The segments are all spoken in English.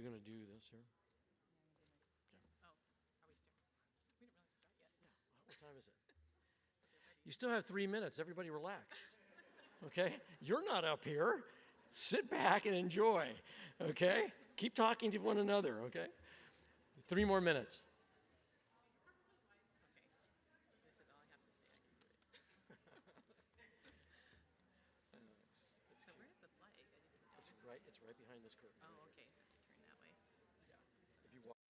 You going to do this here? Oh, are we starting? We didn't really start yet. What time is it? You still have 3 minutes. Everybody relax. Okay? You're not up here. Sit back and enjoy. Okay? Keep talking to one another. Okay? 3 more minutes. Okay. This is all I have to say. I can do it. So where's the flag? I didn't notice. It's right behind this curtain. Oh, okay. So if you turn that way. Yeah. If you walk.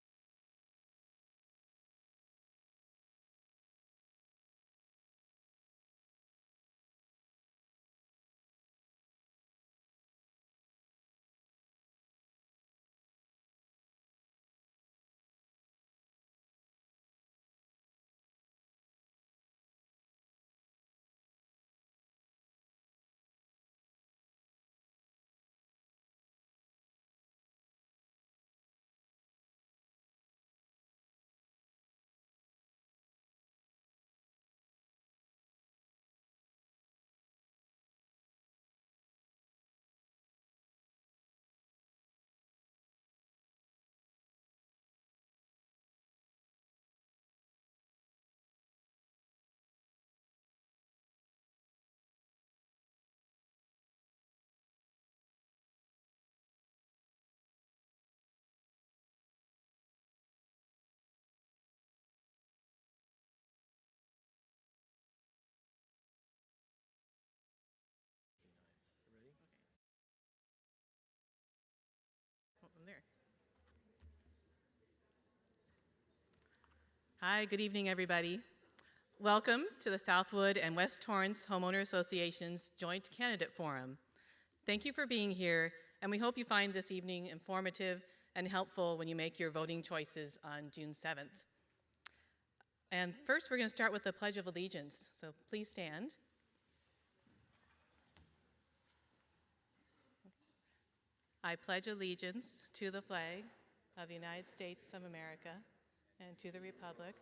Ready? Oh, I'm there. Hi, good evening, everybody. Welcome to the Southwood and West Torrance Homeowner Association's Joint Candidate Forum. Thank you for being here, and we hope you find this evening informative and helpful when you make your voting choices on June 7th. And first, we're going to start with the Pledge of Allegiance, so please stand. I pledge allegiance to the flag of the United States of America and to the republic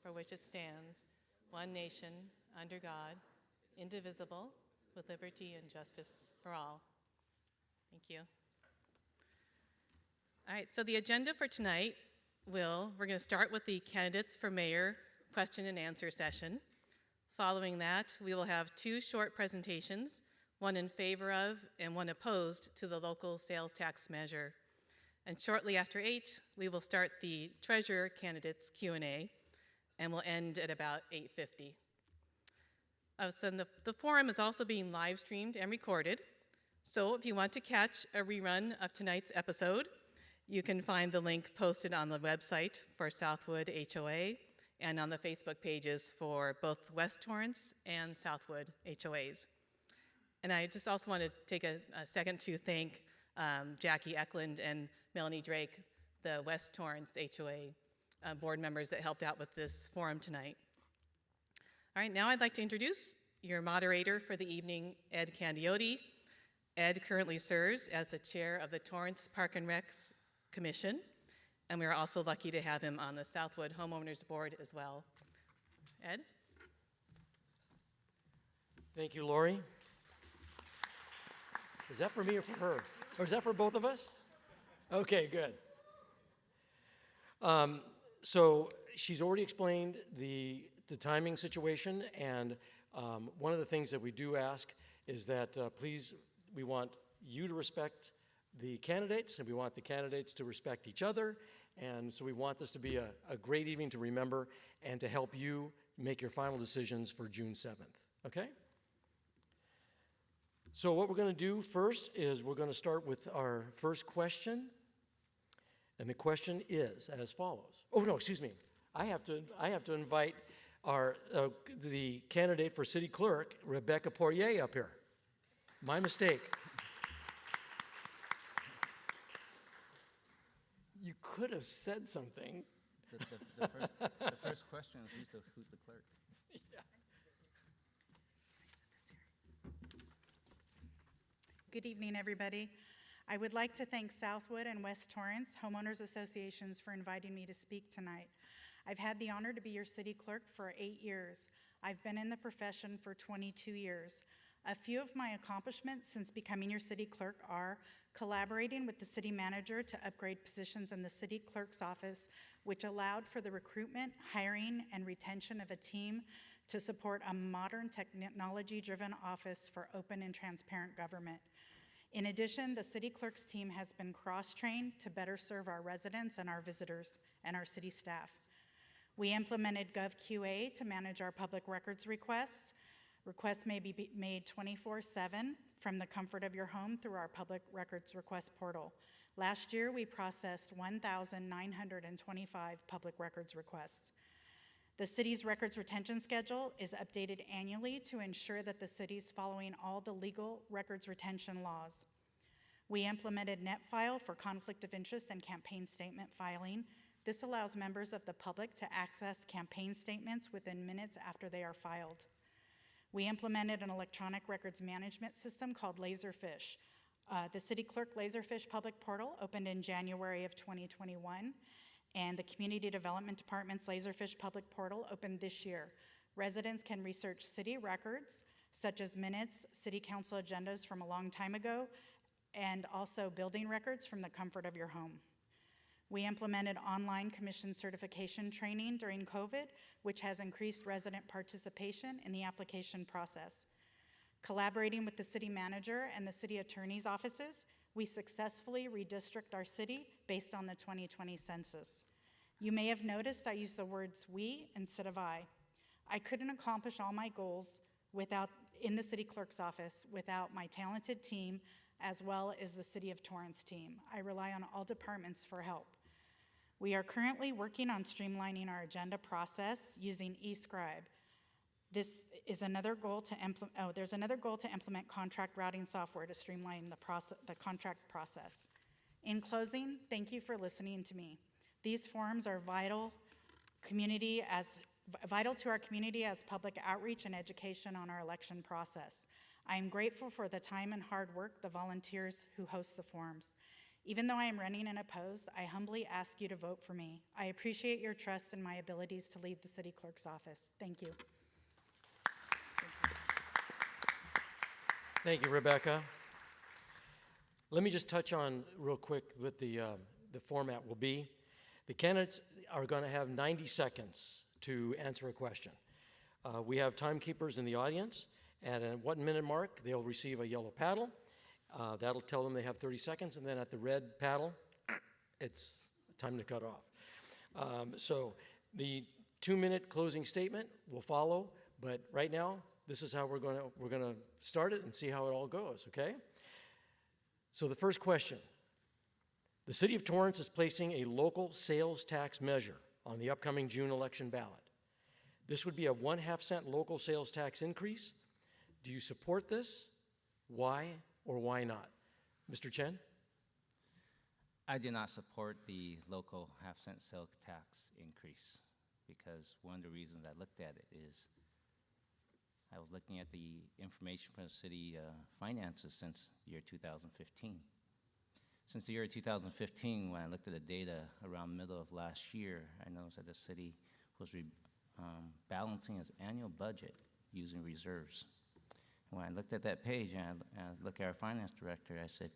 for which it stands, one nation, under God, indivisible, with liberty and justice for all. Thank you. All right, so the agenda for tonight we're going to start with the candidates for mayor question and answer session. Following that, we will have 2 short presentations, one in favor of and one opposed to the local sales tax measure. And shortly after 8, we will start the treasurer candidates Q&A, and we'll end at about 8:50. So the forum is also being live streamed and recorded. So if you want to catch a rerun of tonight's episode, you can find the link posted on the website for Southwood HOA and on the Facebook pages for both West Torrance and Southwood HOAs. And I just also want to take a second to thank Jackie Eklund and Melanie Drake, the West Torrance HOA board members that helped out with this forum tonight. All right, now I'd like to introduce your moderator for the evening, Ed Candiotti. Ed currently serves as the chair of the Torrance Park and Recs Commission, and we are also lucky to have him on the Southwood Homeowners Board as well. Ed? Thank you, Lori. Is that for me or for her? Or is that for both of us? Okay, good. So she's already explained the timing situation, and one of the things that we do ask is that please, we want you to respect the candidates, and we want the candidates to respect each other, and so we want this to be a great evening to remember and to help you make your final decisions for June 7th, okay? So what we're going to do first is we're going to start with our first question, and the question is as follows. Oh no, excuse me. I have to invite the candidate for city clerk, Rebecca Poirier, up here. My mistake. You could have said something. The first question is who's the clerk? Yeah. Good evening, everybody. I would like to thank Southwood and West Torrance Homeowners Associations for inviting me to speak tonight. I've had the honor to be your city clerk for 8 years. I've been in the profession for 22 years. A few of my accomplishments since becoming your city clerk are collaborating with the city manager to upgrade positions in the city clerk's office, which allowed for the recruitment, hiring, and retention of a team to support a modern technology-driven office for open and transparent government. In addition, the city clerk's team has been cross-trained to better serve our residents and our visitors and our city staff. We implemented GovQA to manage our public records requests. Requests may be made 24/7 from the comfort of your home through our public records request portal. Last year, we processed 1,925 public records requests. The city's records retention schedule is updated annually to ensure that the city's following all the legal records retention laws. We implemented NetFile for conflict of interest and campaign statement filing. This allows members of the public to access campaign statements within minutes after they are filed. We implemented an electronic records management system called Laserfish. The City Clerk Laserfish public portal opened in January of 2021, and the Community Development Department's Laserfish public portal opened this year. Residents can research city records, such as minutes, city council agendas from a long time ago, and also building records from the comfort of your home. We implemented online commission certification training during COVID, which has increased resident participation in the application process. Collaborating with the city manager and the city attorney's offices, we successfully redistrict our city based on the 2020 census. You may have noticed I use the words we instead of I. I couldn't accomplish all my goals in the city clerk's office without my talented team, as well as the City of Torrance team. I rely on all departments for help. We are currently working on streamlining our agenda process using eScribe. There's another goal to implement contract routing software to streamline the contract process. In closing, thank you for listening to me. These forums are vital to our community as public outreach and education on our election process. I am grateful for the time and hard work the volunteers who host the forums. Even though I am running unopposed, I humbly ask you to vote for me. I appreciate your trust in my abilities to lead the city clerk's office. Thank you. Thank you, Rebecca. Let me just touch on real quick what the format will be. The candidates are going to have 90 seconds to answer a question. We have timekeepers in the audience. At a 1 minute mark, they'll receive a yellow paddle. That'll tell them they have 30 seconds, and then at the red paddle, it's time to cut off. So the 2-minute closing statement will follow, but right now, this is how we're gonna start it and see how it all goes, okay? So the first question. The City of Torrance is placing a local sales tax measure on the upcoming June election ballot. This would be a 1/2 cent local sales tax increase. Do you support this? Why or why not? Mr. Chen? I do not support the local half-cent sales tax increase because one of the reasons I looked at it is I was looking at the information from the city finances since the year 2015. Since the year 2015, when I looked at the data around middle of last year, I noticed that the city was balancing its annual budget using reserves. When I looked at that page and I looked at our finance director, I said,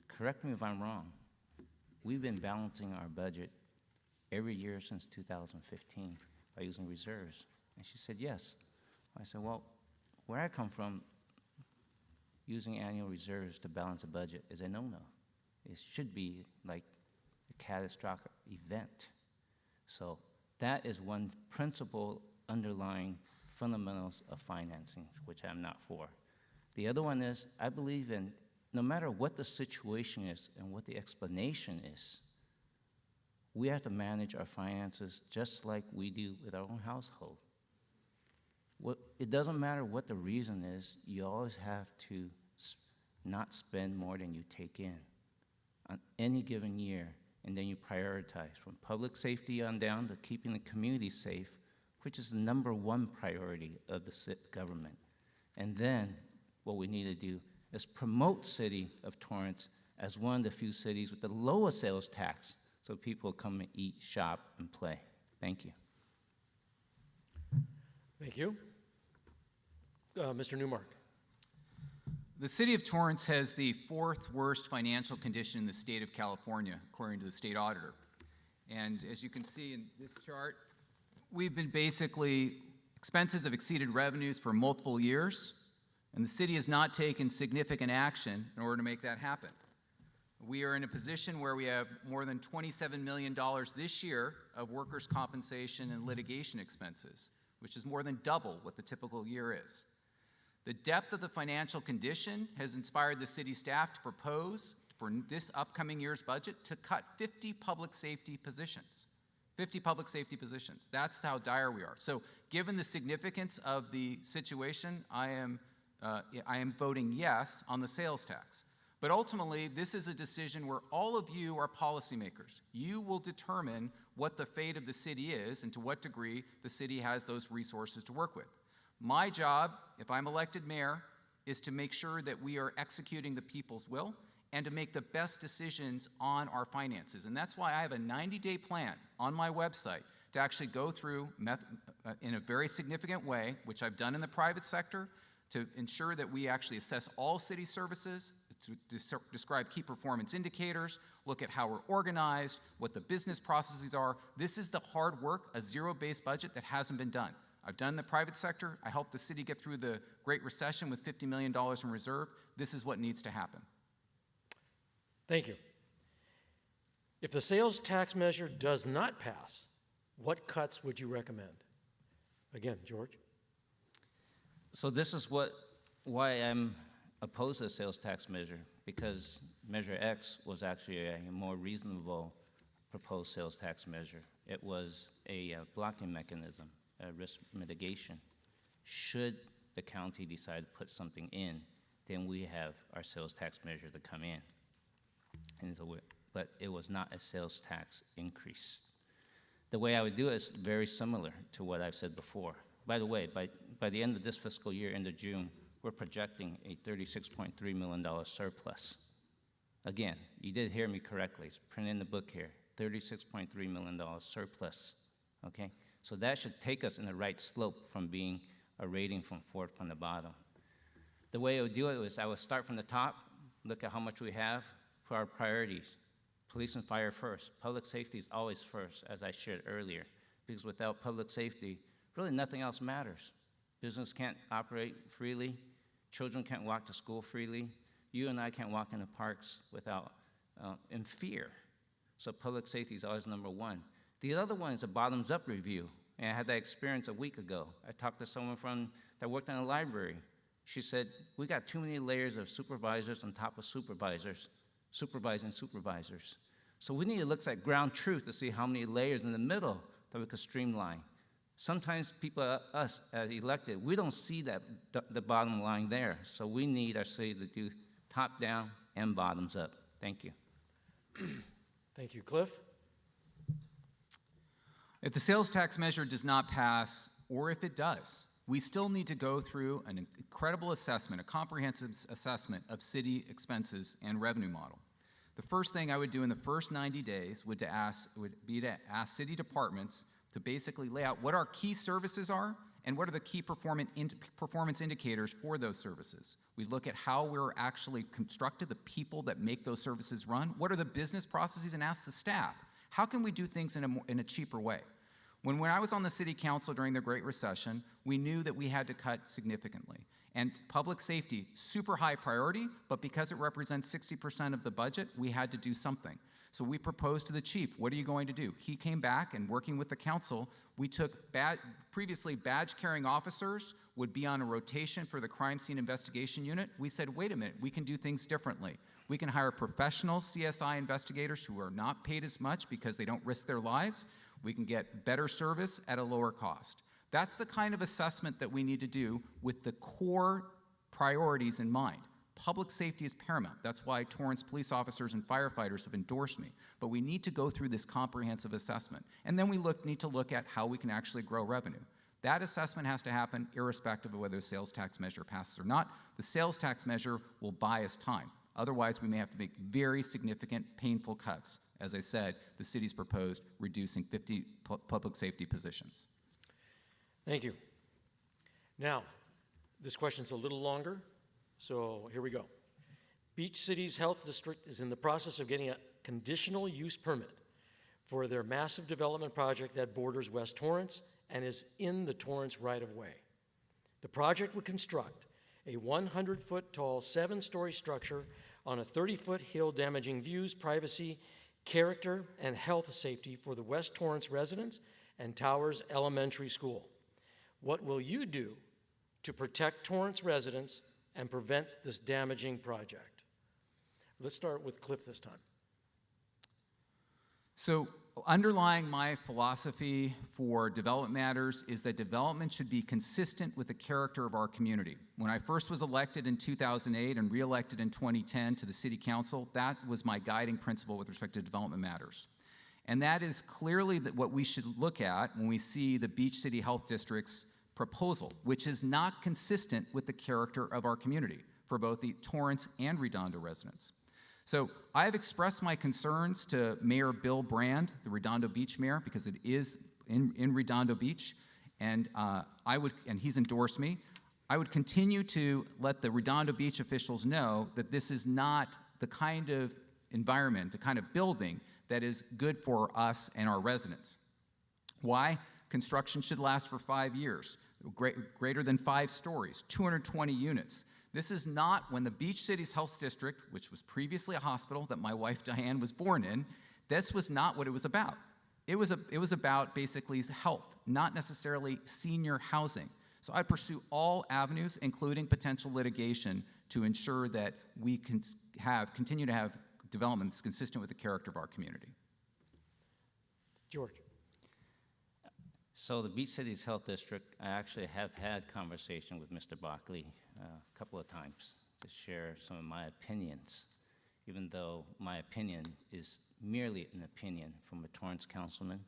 correct me if I'm wrong. We've been balancing our budget every year since 2015 by using reserves. And she said, yes. I said, well, where I come from, using annual reserves to balance a budget is a no-no. It should be like a catastrophic event. So that is one principle underlying fundamentals of financing, which I'm not for. The other one is, I believe in, no matter what the situation is and what the explanation is, we have to manage our finances just like we do with our own household. It doesn't matter what the reason is, you always have to not spend more than you take in on any given year, and then you prioritize from public safety on down to keeping the community safe, which is the #1 priority of the government. And then what we need to do is promote City of Torrance as one of the few cities with the lowest sales tax so people come and eat, shop, and play. Thank you. Thank you. Mr. Newmark. The city of Torrance has the 4th worst financial condition in the state of California, according to the state auditor. And as you can see in this chart, we've been basically, expenses have exceeded revenues for multiple years, and the city has not taken significant action in order to make that happen. We are in a position where we have more than $27 million this year of workers' compensation and litigation expenses, which is more than double what the typical year is. The depth of the financial condition has inspired the city staff to propose for this upcoming year's budget to cut 50 public safety positions. 50 public safety positions. That's how dire we are. So given the significance of the situation, I am voting yes on the sales tax. But ultimately, this is a decision where all of you are policymakers. You will determine what the fate of the city is and to what degree the city has those resources to work with. My job, if I'm elected mayor, is to make sure that we are executing the people's will and to make the best decisions on our finances. And that's why I have a 90-day plan on my website to actually go through in a very significant way, which I've done in the private sector, to ensure that we actually assess all city services, to describe key performance indicators, look at how we're organized, what the business processes are. This is the hard work, a zero-based budget that hasn't been done. I've done the private sector. I helped the city get through the Great Recession with $50 million in reserve. This is what needs to happen. Thank you. If the sales tax measure does not pass, what cuts would you recommend? Again, George. So this is why I'm opposed to the sales tax measure, because Measure X was actually a more reasonable proposed sales tax measure. It was a blocking mechanism, a risk mitigation. Should the county decide to put something in, then we have our sales tax measure to come in. And so but it was not a sales tax increase. The way I would do it is very similar to what I've said before. By the way, by the end of this fiscal year, end of June, we're projecting a $36.3 million surplus. Again, you did hear me correctly. It's printed in the book here, $36.3 million surplus, okay? So that should take us in the right slope from being a rating from 4th from the bottom. The way I would do it was I would start from the top, look at how much we have for our priorities. Police and fire first. Public safety is always first, as I shared earlier, because without public safety, really nothing else matters. Business can't operate freely. Children can't walk to school freely. You and I can't walk in the parks without, in fear. So public safety is always number one. The other one is a bottoms-up review. And I had that experience a week ago. I talked to someone that worked in a library. She said, we got too many layers of supervisors on top of supervisors, supervising supervisors. So we need to look at ground truth to see how many layers in the middle that we could streamline. Sometimes people, us as elected, we don't see that the bottom line there. So we need our city to do top down and bottoms up. Thank you. Thank you. Cliff? If the sales tax measure does not pass, or if it does, we still need to go through an incredible assessment, a comprehensive assessment of city expenses and revenue model. The first thing I would do in the first 90 days would be to ask city departments to basically lay out what our key services are and what are the key performance indicators for those services. We look at how we're actually constructed, the people that make those services run. What are the business processes, and ask the staff, how can we do things in a cheaper way? When I was on the city council during the Great Recession, we knew that we had to cut significantly. And public safety, super high priority, but because it represents 60% of the budget, we had to do something. So we proposed to the chief, what are you going to do? He came back, and working with the council, we took previously badge-carrying officers would be on a rotation for the crime scene investigation unit. We said, wait a minute, we can do things differently. We can hire professional CSI investigators who are not paid as much because they don't risk their lives. We can get better service at a lower cost. That's the kind of assessment that we need to do with the core priorities in mind. Public safety is paramount. That's why Torrance police officers and firefighters have endorsed me. But we need to go through this comprehensive assessment. And then we need to look at how we can actually grow revenue. That assessment has to happen irrespective of whether the sales tax measure passes or not. The sales tax measure will buy us time. Otherwise, we may have to make very significant, painful cuts. As I said, the city's proposed reducing 50 public safety positions. Thank you. Now, this question's a little longer, So here we go. Beach Cities Health District is in the process of getting a conditional use permit for their massive development project that borders West Torrance and is in the Torrance right-of-way. The project would construct a 100-foot tall, 7-story structure on a 30-foot hill, damaging views, privacy, character, and health safety for the West Torrance residents and Towers Elementary School. What will you do to protect Torrance residents and prevent this damaging project? Let's start with Cliff this time. So, underlying my philosophy for development matters is that development should be consistent with the character of our community. When I first was elected in 2008 and re-elected in 2010 to the City Council, that was my guiding principle with respect to development matters. And that is clearly what we should look at when we see the Beach City Health District's proposal, which is not consistent with the character of our community for both the Torrance and Redondo residents. So I have expressed my concerns to Mayor Bill Brand, the Redondo Beach mayor, because it is in Redondo Beach, and he's endorsed me. I would continue to let the Redondo Beach officials know that this is not the kind of environment, the kind of building that is good for us and our residents. Why? Construction should last for 5 years, greater than 5 stories, 220 units. This is not when the Beach Cities Health District, which was previously a hospital that my wife Diane was born in, this was not what it was about. It was about basically health, not necessarily senior housing. So I pursue all avenues, including potential litigation, to ensure that we can continue to have developments consistent with the character of our community. George. So the Beach Cities Health District, I actually have had conversation with Mr. Bockley a couple of times to share some of my opinions, even though my opinion is merely an opinion from a Torrance councilman,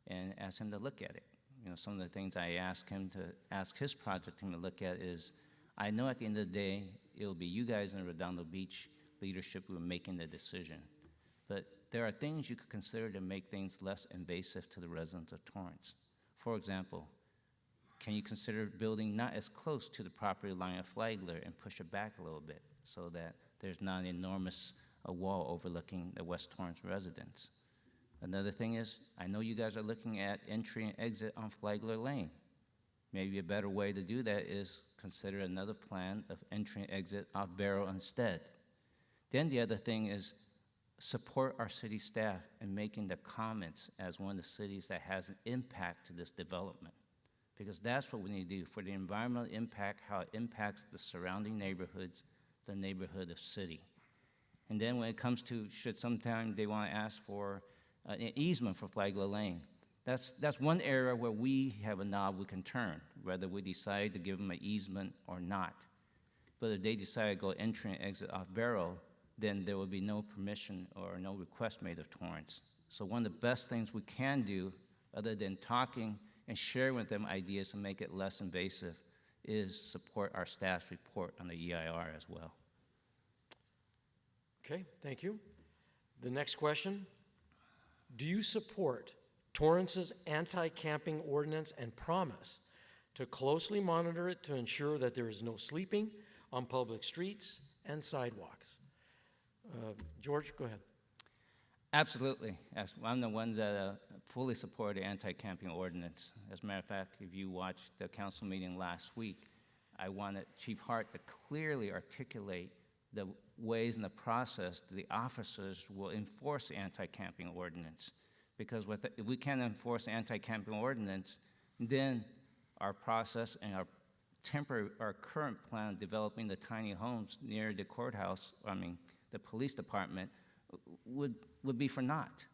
and ask him to look at it. You know, some of the things I ask him to ask his project team to look at is, I know at the end of the day, it'll be you guys in the Redondo Beach leadership who are making the decision, but there are things you could consider to make things less invasive to the residents of Torrance. For example, can you consider building not as close to the property line of Flagler and push it back a little bit so that there's not an enormous wall overlooking the West Torrance residents? Another thing is, I know you guys are looking at entry and exit on Flagler Lane. Maybe a better way to do that is consider another plan of entry and exit off Barrow instead. Then the other thing is, support our city staff in making the comments as one of the cities that has an impact to this development. Because that's what we need to do for the environmental impact, how it impacts the surrounding neighborhoods, the neighborhood of city. And then when it comes to, should sometime they want to ask for an easement for Flagler Lane, that's one area where we have a knob we can turn, whether we decide to give them an easement or not. But if they decide to go entry and exit off Barrow, then there will be no permission or no request made of Torrance. So one of the best things we can do, other than talking and sharing with them ideas to make it less invasive, is support our staff's report on the EIR as well. Okay, thank you. The next question, do you support Torrance's anti-camping ordinance and promise to closely monitor it to ensure that there is no sleeping on public streets and sidewalks? George, go ahead. Absolutely. I'm the one that fully support the anti-camping ordinance. As a matter of fact, if you watched the council meeting last week, I wanted Chief Hart to clearly articulate the ways and the process that the officers will enforce the anti-camping ordinance. Because if we can't enforce the anti-camping ordinance, then our process and our current plan of developing the tiny homes near the courthouse, the police department, would be for naught.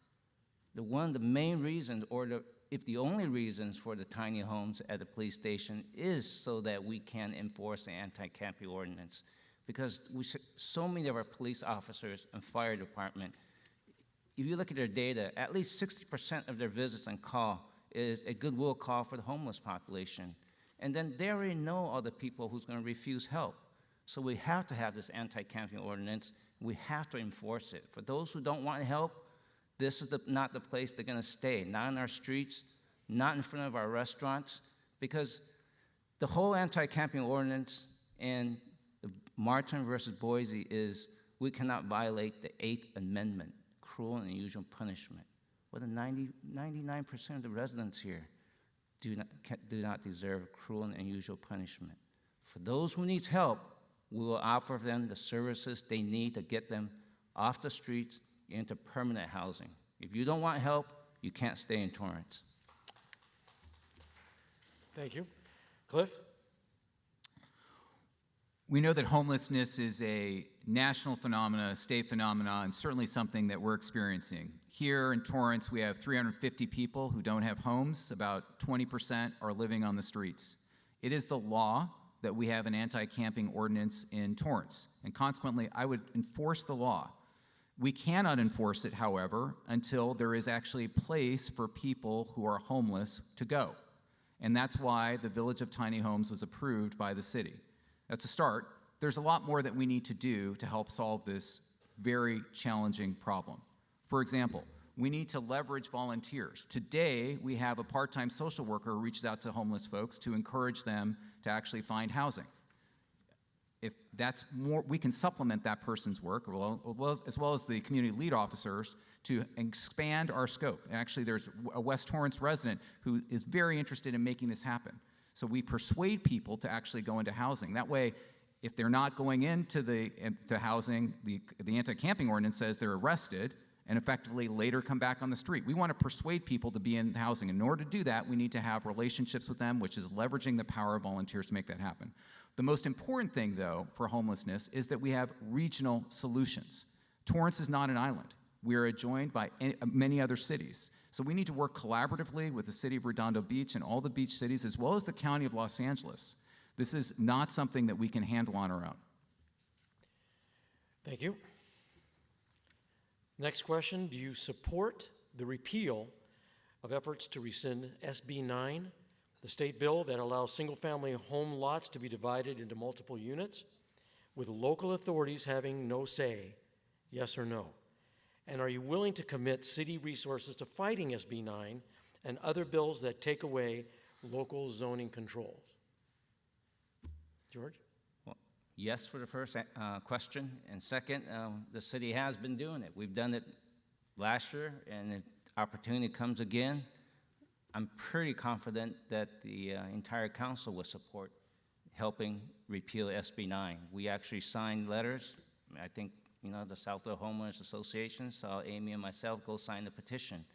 One of the main reasons, if the only reasons for the tiny homes at the police station is so that we can enforce the anti-camping ordinance. Because so many of our police officers and fire department, if you look at their data, at least 60% of their visits and call is a goodwill call for the homeless population. And then they already know all the people who's going to refuse help. So we have to have this anti-camping ordinance. We have to enforce it. For those who don't want help, this is not the place they're going to stay, not in our streets, not in front of our restaurants, because the whole anti-camping ordinance and The Martin versus Boise is we cannot violate the 8th Amendment, cruel and unusual punishment. Well, the 99% of the residents here do not deserve cruel and unusual punishment. For those who need help, we will offer them the services they need to get them off the streets into permanent housing. If you don't want help, you can't stay in Torrance. Thank you. Cliff? We know that homelessness is a national phenomena, a state phenomena, and certainly something that we're experiencing. Here in Torrance, we have 350 people who don't have homes. About 20% are living on the streets. It is the law that we have an anti-camping ordinance in Torrance, and consequently, I would enforce the law. We cannot enforce it, however, until there is actually a place for people who are homeless to go. And that's why the Village of Tiny Homes was approved by the city. That's a start. There's a lot more that we need to do to help solve this very challenging problem. For example, we need to leverage volunteers. Today, we have a part-time social worker who reaches out to homeless folks to encourage them to actually find housing. If that's more, we can supplement that person's work, as well as the community lead officers, to expand our scope. And actually, there's a West Torrance resident who is very interested in making this happen. So we persuade people to actually go into housing. That way, if they're not going into the housing, the anti-camping ordinance says they're arrested and effectively later come back on the street. We want to persuade people to be in housing. In order to do that, we need to have relationships with them, which is leveraging the power of volunteers to make that happen. The most important thing, though, for homelessness is that we have regional solutions. Torrance is not an island. We are adjoined by many other cities. So we need to work collaboratively with the city of Redondo Beach and all the beach cities, as well as the county of Los Angeles. This is not something that we can handle on our own. Thank you. Next question, do you support the repeal of efforts to rescind SB 9, the state bill that allows single-family home lots to be divided into multiple units, with local authorities having no say, yes or no? And are you willing to commit city resources to fighting SB 9 and other bills that take away local zoning controls? George? Well, yes for the first question, and second, the city has been doing it. We've done it last year, and if opportunity comes again, I'm pretty confident that the entire council will support helping repeal SB 9. We actually signed letters. I think, you know, the Southwood Homeowners Association saw Amy and myself go sign the petition.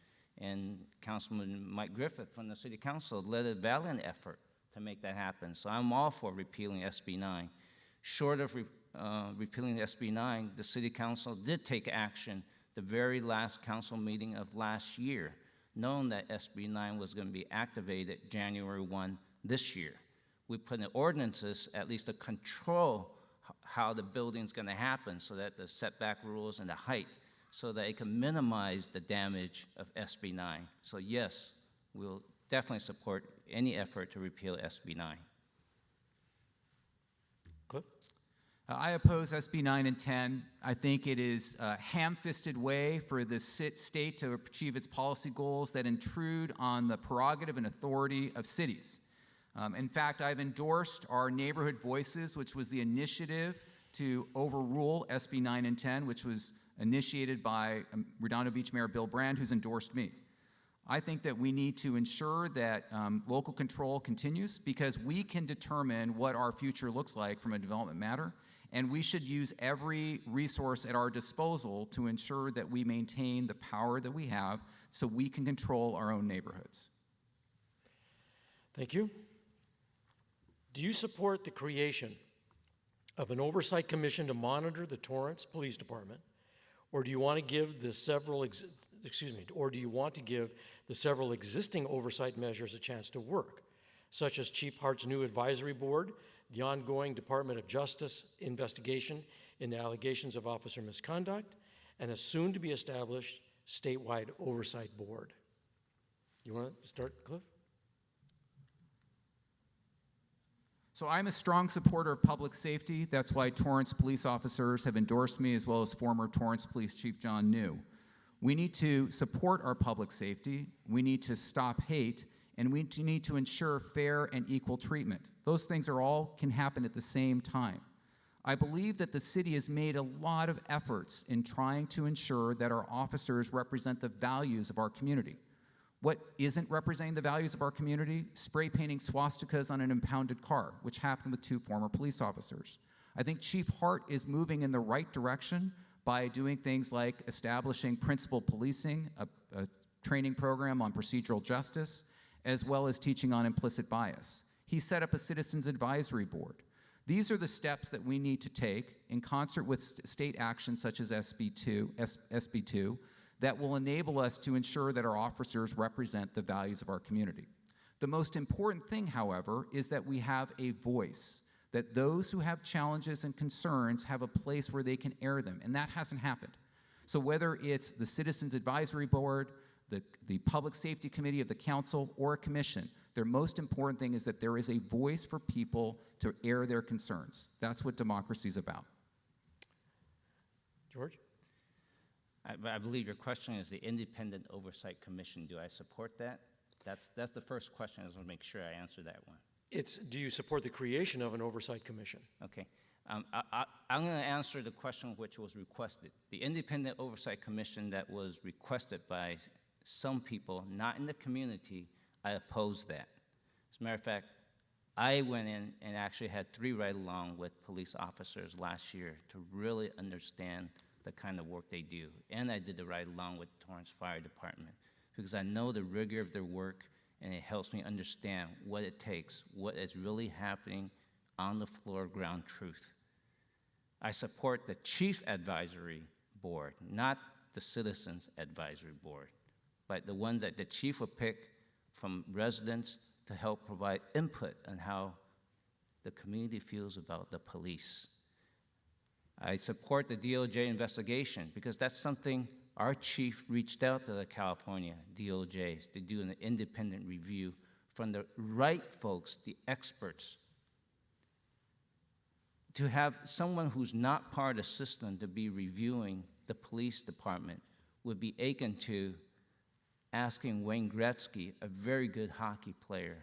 And Councilman Mike Griffith from the City Council led a valiant effort to make that happen. So I'm all for repealing SB 9. Short of repealing SB 9, the City Council did take action the very last council meeting of last year, knowing that SB 9 was going to be activated January 1 this year. We put in ordinances at least to control how the building's going to happen, so that the setback rules and the height, so that it can minimize the damage of SB 9. So yes, we'll definitely support any effort to repeal SB 9. Cliff? I oppose SB 9 and 10. I think it is a ham-fisted way for the state to achieve its policy goals that intrude on the prerogative and authority of cities. In fact, I've endorsed our Neighborhood Voices, which was the initiative to overrule SB 9 and 10, which was initiated by Redondo Beach Mayor Bill Brand, who's endorsed me. I think that we need to ensure that local control continues, because we can determine what our future looks like from a development matter, and we should use every resource at our disposal to ensure that we maintain the power that we have so we can control our own neighborhoods. Thank you. Do you support the creation of an oversight commission to monitor the Torrance Police Department, or do you want to give the several existing oversight measures a chance to work, such as Chief Hart's new advisory board, the ongoing Department of Justice investigation into allegations of officer misconduct, and a soon-to-be-established statewide oversight board? You want to start, Cliff? So I'm a strong supporter of public safety. That's why Torrance police officers have endorsed me, as well as former Torrance Police Chief John New. We need to support our public safety, we need to stop hate, and we need to ensure fair and equal treatment. Those things all can happen at the same time. I believe that the city has made a lot of efforts in trying to ensure that our officers represent the values of our community. What isn't representing the values of our community? Spray painting swastikas on an impounded car, which happened with 2 former police officers. I think Chief Hart is moving in the right direction by doing things like establishing principal policing, a training program on procedural justice, as well as teaching on implicit bias. He set up a citizens advisory board. These are the steps that we need to take in concert with state actions such as SB2 that will enable us to ensure that our officers represent the values of our community. The most important thing, however, is that we have a voice, that those who have challenges and concerns have a place where they can air them, and that hasn't happened. So whether it's the Citizens Advisory Board, the Public Safety Committee of the Council, or a commission, their most important thing is that there is a voice for people to air their concerns. That's what democracy is about. George? I believe your question is the Independent Oversight Commission. Do I support that? That's the first question. I just want to make sure I answer that one. It's, do you support the creation of an oversight commission? Okay. I'm going to answer the question which was requested. The Independent Oversight Commission that was requested by some people, not in the community, I oppose that. As a matter of fact, I went in and actually had 3 ride-along with police officers last year to really understand the kind of work they do. And I did the ride-along with Torrance Fire Department because I know the rigor of their work, and it helps me understand what it takes, what is really happening on the floor, ground truth. I support the Chief Advisory Board, not the Citizens Advisory Board, but the one that the chief will pick from residents to help provide input on how the community feels about the police. I support the DOJ investigation because that's something our chief reached out to the California DOJ to do an independent review from the right folks, the experts. To have someone who's not part of the system to be reviewing the police department would be akin to asking Wayne Gretzky, a very good hockey player,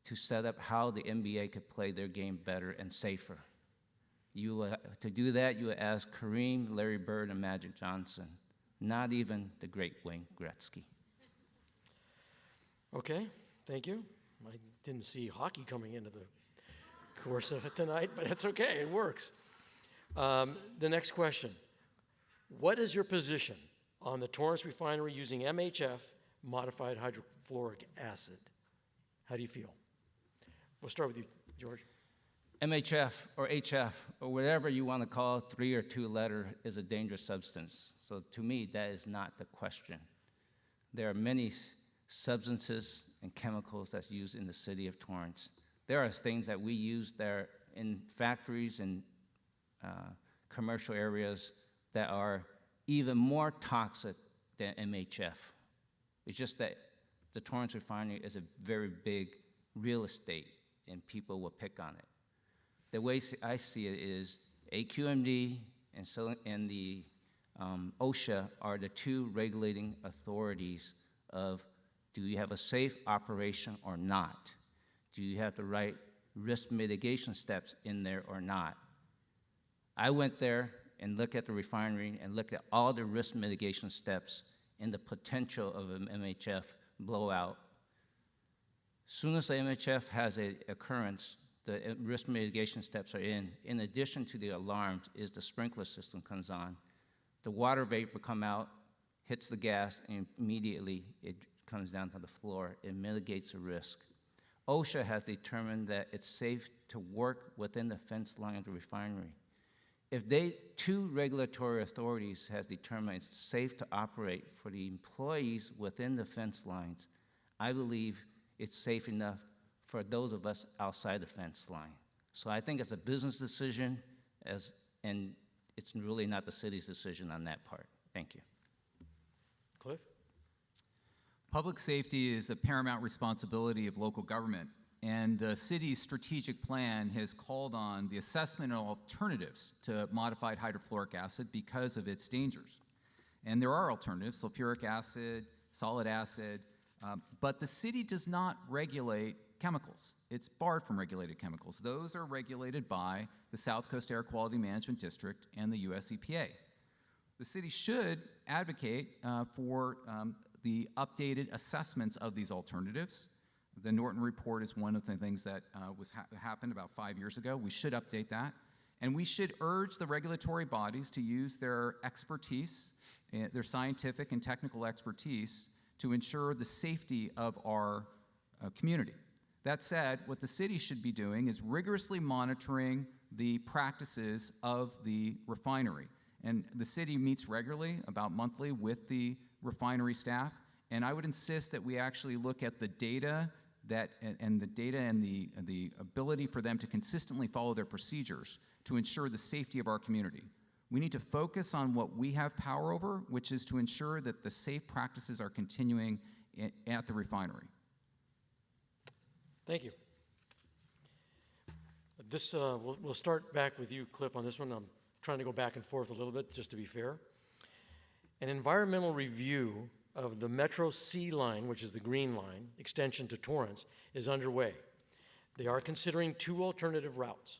to set up how the NBA could play their game better and safer. To do that, you would ask Kareem, Larry Bird, and Magic Johnson, not even the great Wayne Gretzky. Okay, thank you. I didn't see hockey coming into the course of it tonight, but it's okay, it works. The next question. What is your position on the Torrance refinery using MHF, modified hydrofluoric acid? How do you feel? We'll start with you, George. MHF or HF or whatever you want to call it, 3 or 2 letter, is a dangerous substance. So to me, that is not the question. There are many substances and chemicals that's used in the city of Torrance. There are things that we use there in factories and commercial areas that are even more toxic than MHF. It's just that the Torrance refinery is a very big real estate and people will pick on it. The way I see it is AQMD and the OSHA are the 2 regulating authorities of, do you have a safe operation or not? Do you have the right risk mitigation steps in there or not? I went there and looked at the refinery and looked at all the risk mitigation steps and the potential of an MHF blowout. As soon as the MHF has an occurrence, the risk mitigation steps are in addition to the alarms, is the sprinkler system comes on. The water vapor come out, hits the gas, and immediately it comes down to the floor. It mitigates the risk. OSHA has determined that it's safe to work within the fence line of the refinery. If 2 regulatory authorities has determined it's safe to operate for the employees within the fence lines, I believe it's safe enough for those of us outside the fence line. So I think it's a business decision, and it's really not the city's decision on that part. Thank you. Cliff? Public safety is a paramount responsibility of local government, and the city's strategic plan has called on the assessment of alternatives to modified hydrofluoric acid because of its dangers. And there are alternatives: sulfuric acid, solid acid, But the city does not regulate chemicals. It's barred from regulated chemicals. Those are regulated by the South Coast Air Quality Management District and the US EPA. The city should advocate for the updated assessments of these alternatives. The Norton report is one of the things that happened about 5 years ago. We should update that. And we should urge the regulatory bodies to use their expertise, their scientific and technical expertise, to ensure the safety of our community. That said, what the city should be doing is rigorously monitoring the practices of the refinery. And the city meets regularly, about monthly, with the refinery staff. And I would insist that we actually look at the data and the ability for them to consistently follow their procedures to ensure the safety of our community. We need to focus on what we have power over, which is to ensure that the safe practices are continuing at the refinery. Thank you. This, we'll start back with you, Cliff, on this one. I'm trying to go back and forth a little bit, just to be fair. An environmental review of the Metro C line, which is the green line, extension to Torrance, is underway. They are considering 2 alternative routes.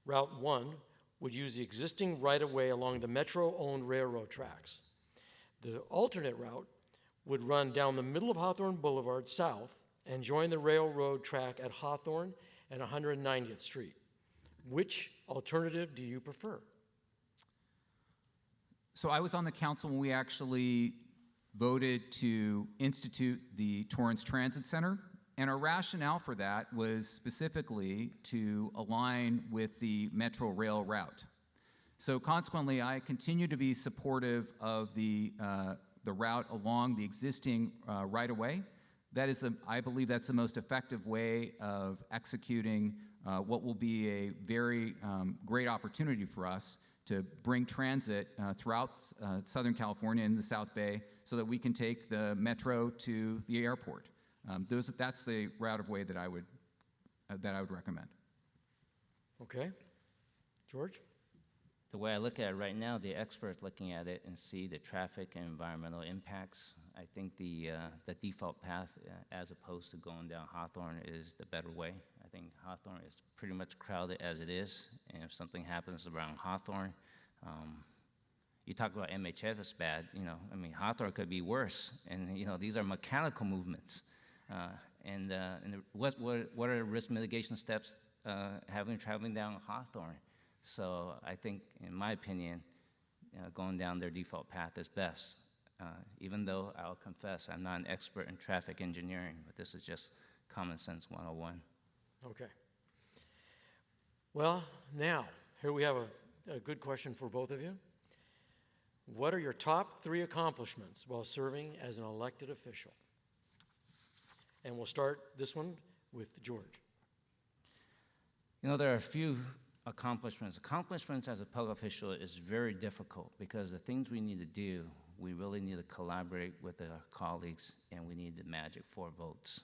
Route 1 would use the existing right-of-way along the Metro-owned railroad tracks. The alternate route would run down the middle of Hawthorne Boulevard south and join the railroad track at Hawthorne and 190th Street. Which alternative do you prefer? So I was on the council when we actually voted to institute the Torrance Transit Center, and our rationale for that was specifically to align with the Metro Rail route. So consequently, I continue to be supportive of the route along the existing right-of-way. That is, I believe that's the most effective way of executing what will be a very great opportunity for us to bring transit throughout Southern California and the South Bay so that we can take the metro to the airport. That's the route of way that I would recommend. Okay. George? The way I look at it right now, the experts looking at it and see the traffic and environmental impacts, I think the default path, as opposed to going down Hawthorne, is the better way. I think Hawthorne is pretty much crowded as it is, and if something happens around Hawthorne, you talk about MHF is bad, I mean, Hawthorne could be worse, and these are mechanical movements. What are the risk mitigation steps traveling down Hawthorne? So I think, in my opinion, going down their default path is best. Even though I'll confess I'm not an expert in traffic engineering, but this is just common sense 101. Okay. Well, now, here we have a good question for both of you. What are your top 3 accomplishments while serving as an elected official? And we'll start this one with George. There are a few accomplishments. Accomplishments as a public official is very difficult because the things we need to do, we really need to collaborate with our colleagues, and we need the magic 4 votes.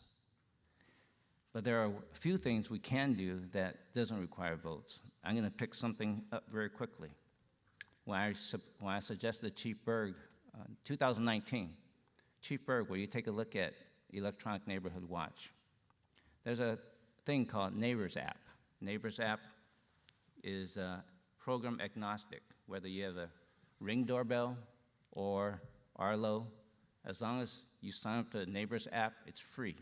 But there are a few things we can do that doesn't require votes. I'm going to pick something up very quickly. When I suggested Chief Berg, 2019, Chief Berg, where you take a look at electronic neighborhood watch, there's a thing called Neighbors app. Neighbors app is program agnostic, whether you have a Ring doorbell or Arlo. As long as you sign up to the Neighbors app, it's free.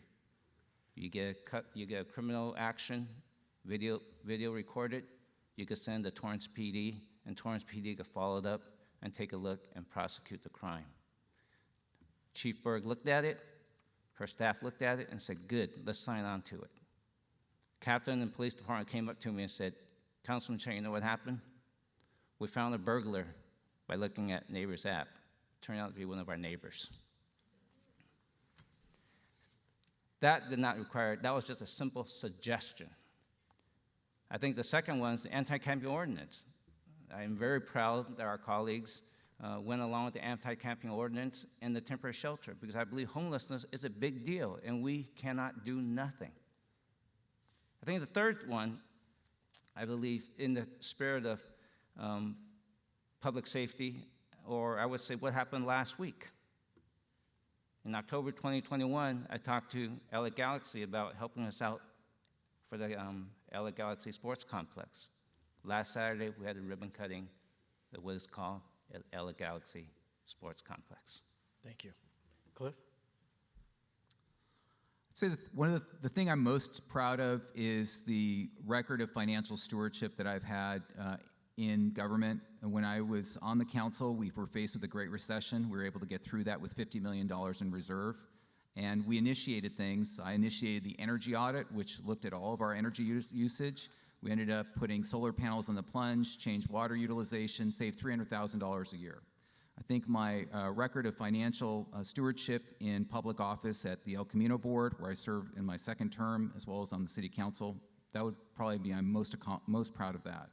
You get a criminal action, video recorded. You can send to Torrance PD, and Torrance PD can follow it up and take a look and prosecute the crime. Chief Berg looked at it, her staff looked at it and said, good, let's sign on to it. Captain and police department came up to me and said, Councilman Chair, you know what happened? We found a burglar by looking at Neighbors app. Turned out to be one of our neighbors. That did not require, that was just a simple suggestion. I think the second one is the anti-camping ordinance. I'm very proud that our colleagues went along with the anti-camping ordinance and the temporary shelter, because I believe homelessness is a big deal and we cannot do nothing. I think the third one, I believe, in the spirit of public safety, or I would say what happened last week. In October 2021, I talked to LA Galaxy about helping us out for the LA Galaxy Sports Complex. Last Saturday, we had a ribbon cutting at what is called LA Galaxy Sports Complex. Thank you. Cliff? I'd say that one of the thing I'm most proud of is the record of financial stewardship that I've had in government. And when I was on the council, we were faced with a Great Recession. We were able to get through that with $50 million in reserve. And we initiated things. I initiated the energy audit, which looked at all of our energy usage. We ended up putting solar panels on the plunge, changed water utilization, saved $300,000 a year. I think my record of financial stewardship in public office at the El Camino Board, where I served in my second term, as well as on the City Council, that would probably be, I'm most proud of that.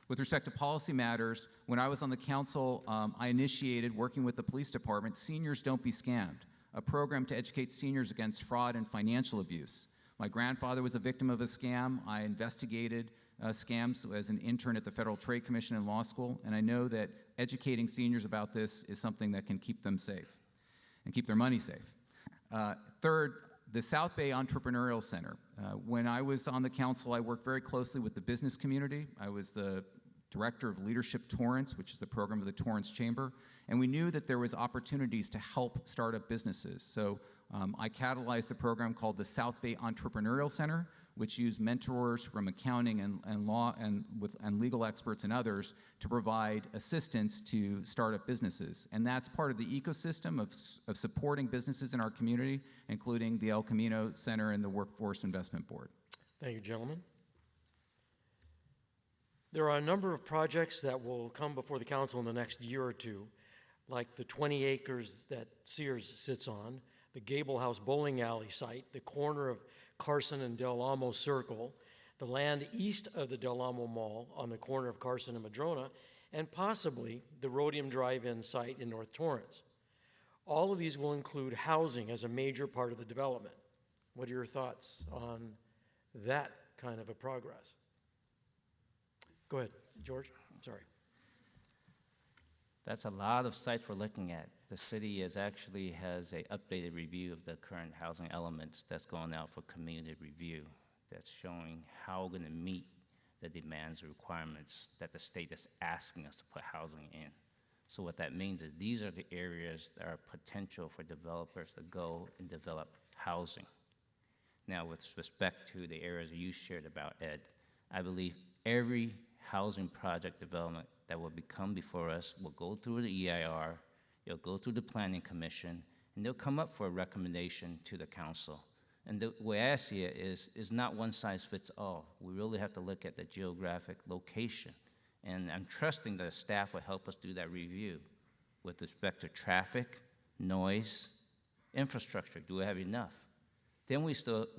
With respect to policy matters, when I was on the council, I initiated, working with the police department, Seniors Don't Be Scammed, a program to educate seniors against fraud and financial abuse. My grandfather was a victim of a scam. I investigated scams as an intern at the Federal Trade Commission in law school, and I know that educating seniors about this is something that can keep them safe and keep their money safe. Third, the South Bay Entrepreneurial Center. When I was on the council, I worked very closely with the business community. I was the director of Leadership Torrance, which is the program of the Torrance Chamber, and we knew that there was opportunities to help startup businesses. So I catalyzed the program called the South Bay Entrepreneurial Center, which used mentors from accounting and law and legal experts and others to provide assistance to startup businesses. And that's part of the ecosystem of supporting businesses in our community, including the El Camino Center and the Workforce Investment Board. Thank you, gentlemen. There are a number of projects that will come before the council in the next year or two, like the 20 acres that Sears sits on, the Gable House Bowling Alley site, the corner of Carson and Del Amo Circle, the land east of the Del Amo Mall on the corner of Carson and Madrona, and possibly the Rhodium Drive-In site in North Torrance. All of these will include housing as a major part of the development. What are your thoughts on that kind of a progress? Go ahead, George. I'm sorry. That's a lot of sites we're looking at. The city has an updated review of the current housing elements that's going out for community review that's showing how we're going to meet the demands and requirements that the state is asking us to put housing in. So what that means is these are the areas that are potential for developers to go and develop housing. Now, with respect to the areas you shared about, Ed, I believe every housing project development that will come before us will go through the EIR, it'll go through the Planning Commission, and they'll come up for a recommendation to the council. And the way I see it is not one size fits all. We really have to look at the geographic location. And I'm trusting that the staff will help us do that review with respect to traffic, noise, infrastructure. Do we have enough? Then we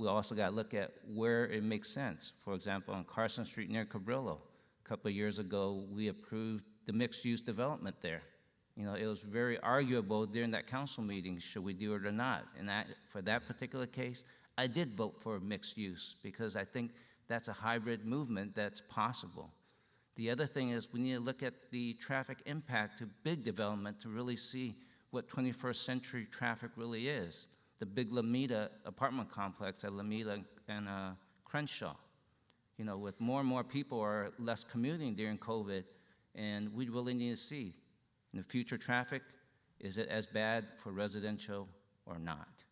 also got to look at where it makes sense. For example, on Carson Street near Cabrillo, a couple of years ago, we approved the mixed-use development there. You know, it was very arguable during that council meeting, should we do it or not? And for that particular case, I did vote for mixed use because I think that's a hybrid movement that's possible. The other thing is we need to look at the traffic impact to big development to really see what 21st century traffic really is. The big Lameda apartment complex at Lameda and Crenshaw. You know, with more and more people are less commuting during COVID, and we really need to see in the future traffic, is it as bad for residential or not?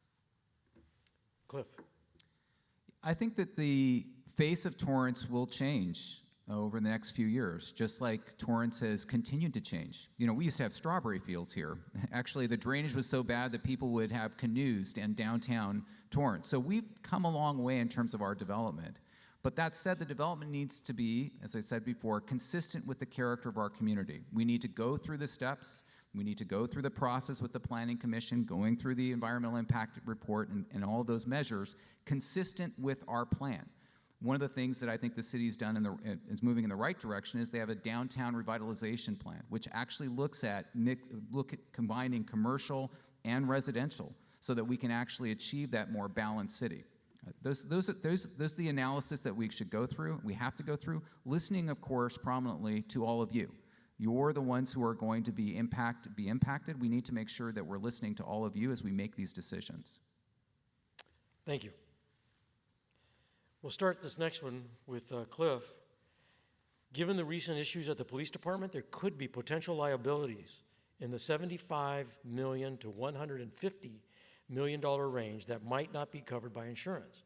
Cliff. I think that the face of Torrance will change over the next few years, just like Torrance has continued to change. You know, we used to have strawberry fields here. Actually, the drainage was so bad that people would have canoes in downtown Torrance. So we've come a long way in terms of our development. But that said, the development needs to be, as I said before, consistent with the character of our community. We need to go through the steps. We need to go through the process with the Planning Commission, going through the environmental impact report and all of those measures, consistent with our plan. One of the things that I think the city's done is moving in the right direction is they have a downtown revitalization plan, which actually looks at combining commercial and residential so that we can actually achieve that more balanced city. Those are the analysis that we should go through, we have to go through, listening, of course, prominently to all of you. You're the ones who are going to be impacted. We need to make sure that we're listening to all of you as we make these decisions. Thank you. We'll start this next one with Cliff. Given the recent issues at the police department, there could be potential liabilities in the $75 million to $150 million range that might not be covered by insurance.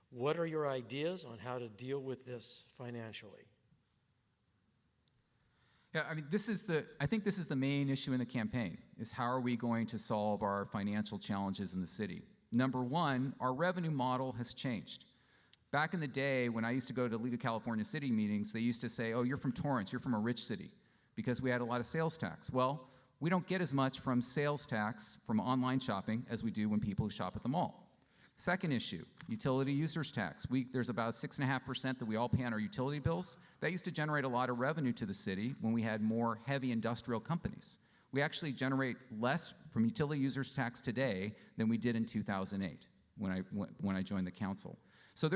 What are your ideas on how to deal with this financially? Yeah, I mean, I think this is the main issue in the campaign, is how are we going to solve our financial challenges in the city? Number one, our revenue model has changed. Back in the day, when I used to go to League of California City meetings, they used to say, oh, you're from Torrance, you're from a rich city, because we had a lot of sales tax. Well, we don't get as much from sales tax from online shopping as we do when people who shop at the mall. Second issue, utility users tax. There's about 6.5% that we all pay on our utility bills. That used to generate a lot of revenue to the city when we had more heavy industrial companies. We actually generate less from utility users tax today than we did in 2008 when I joined the council. So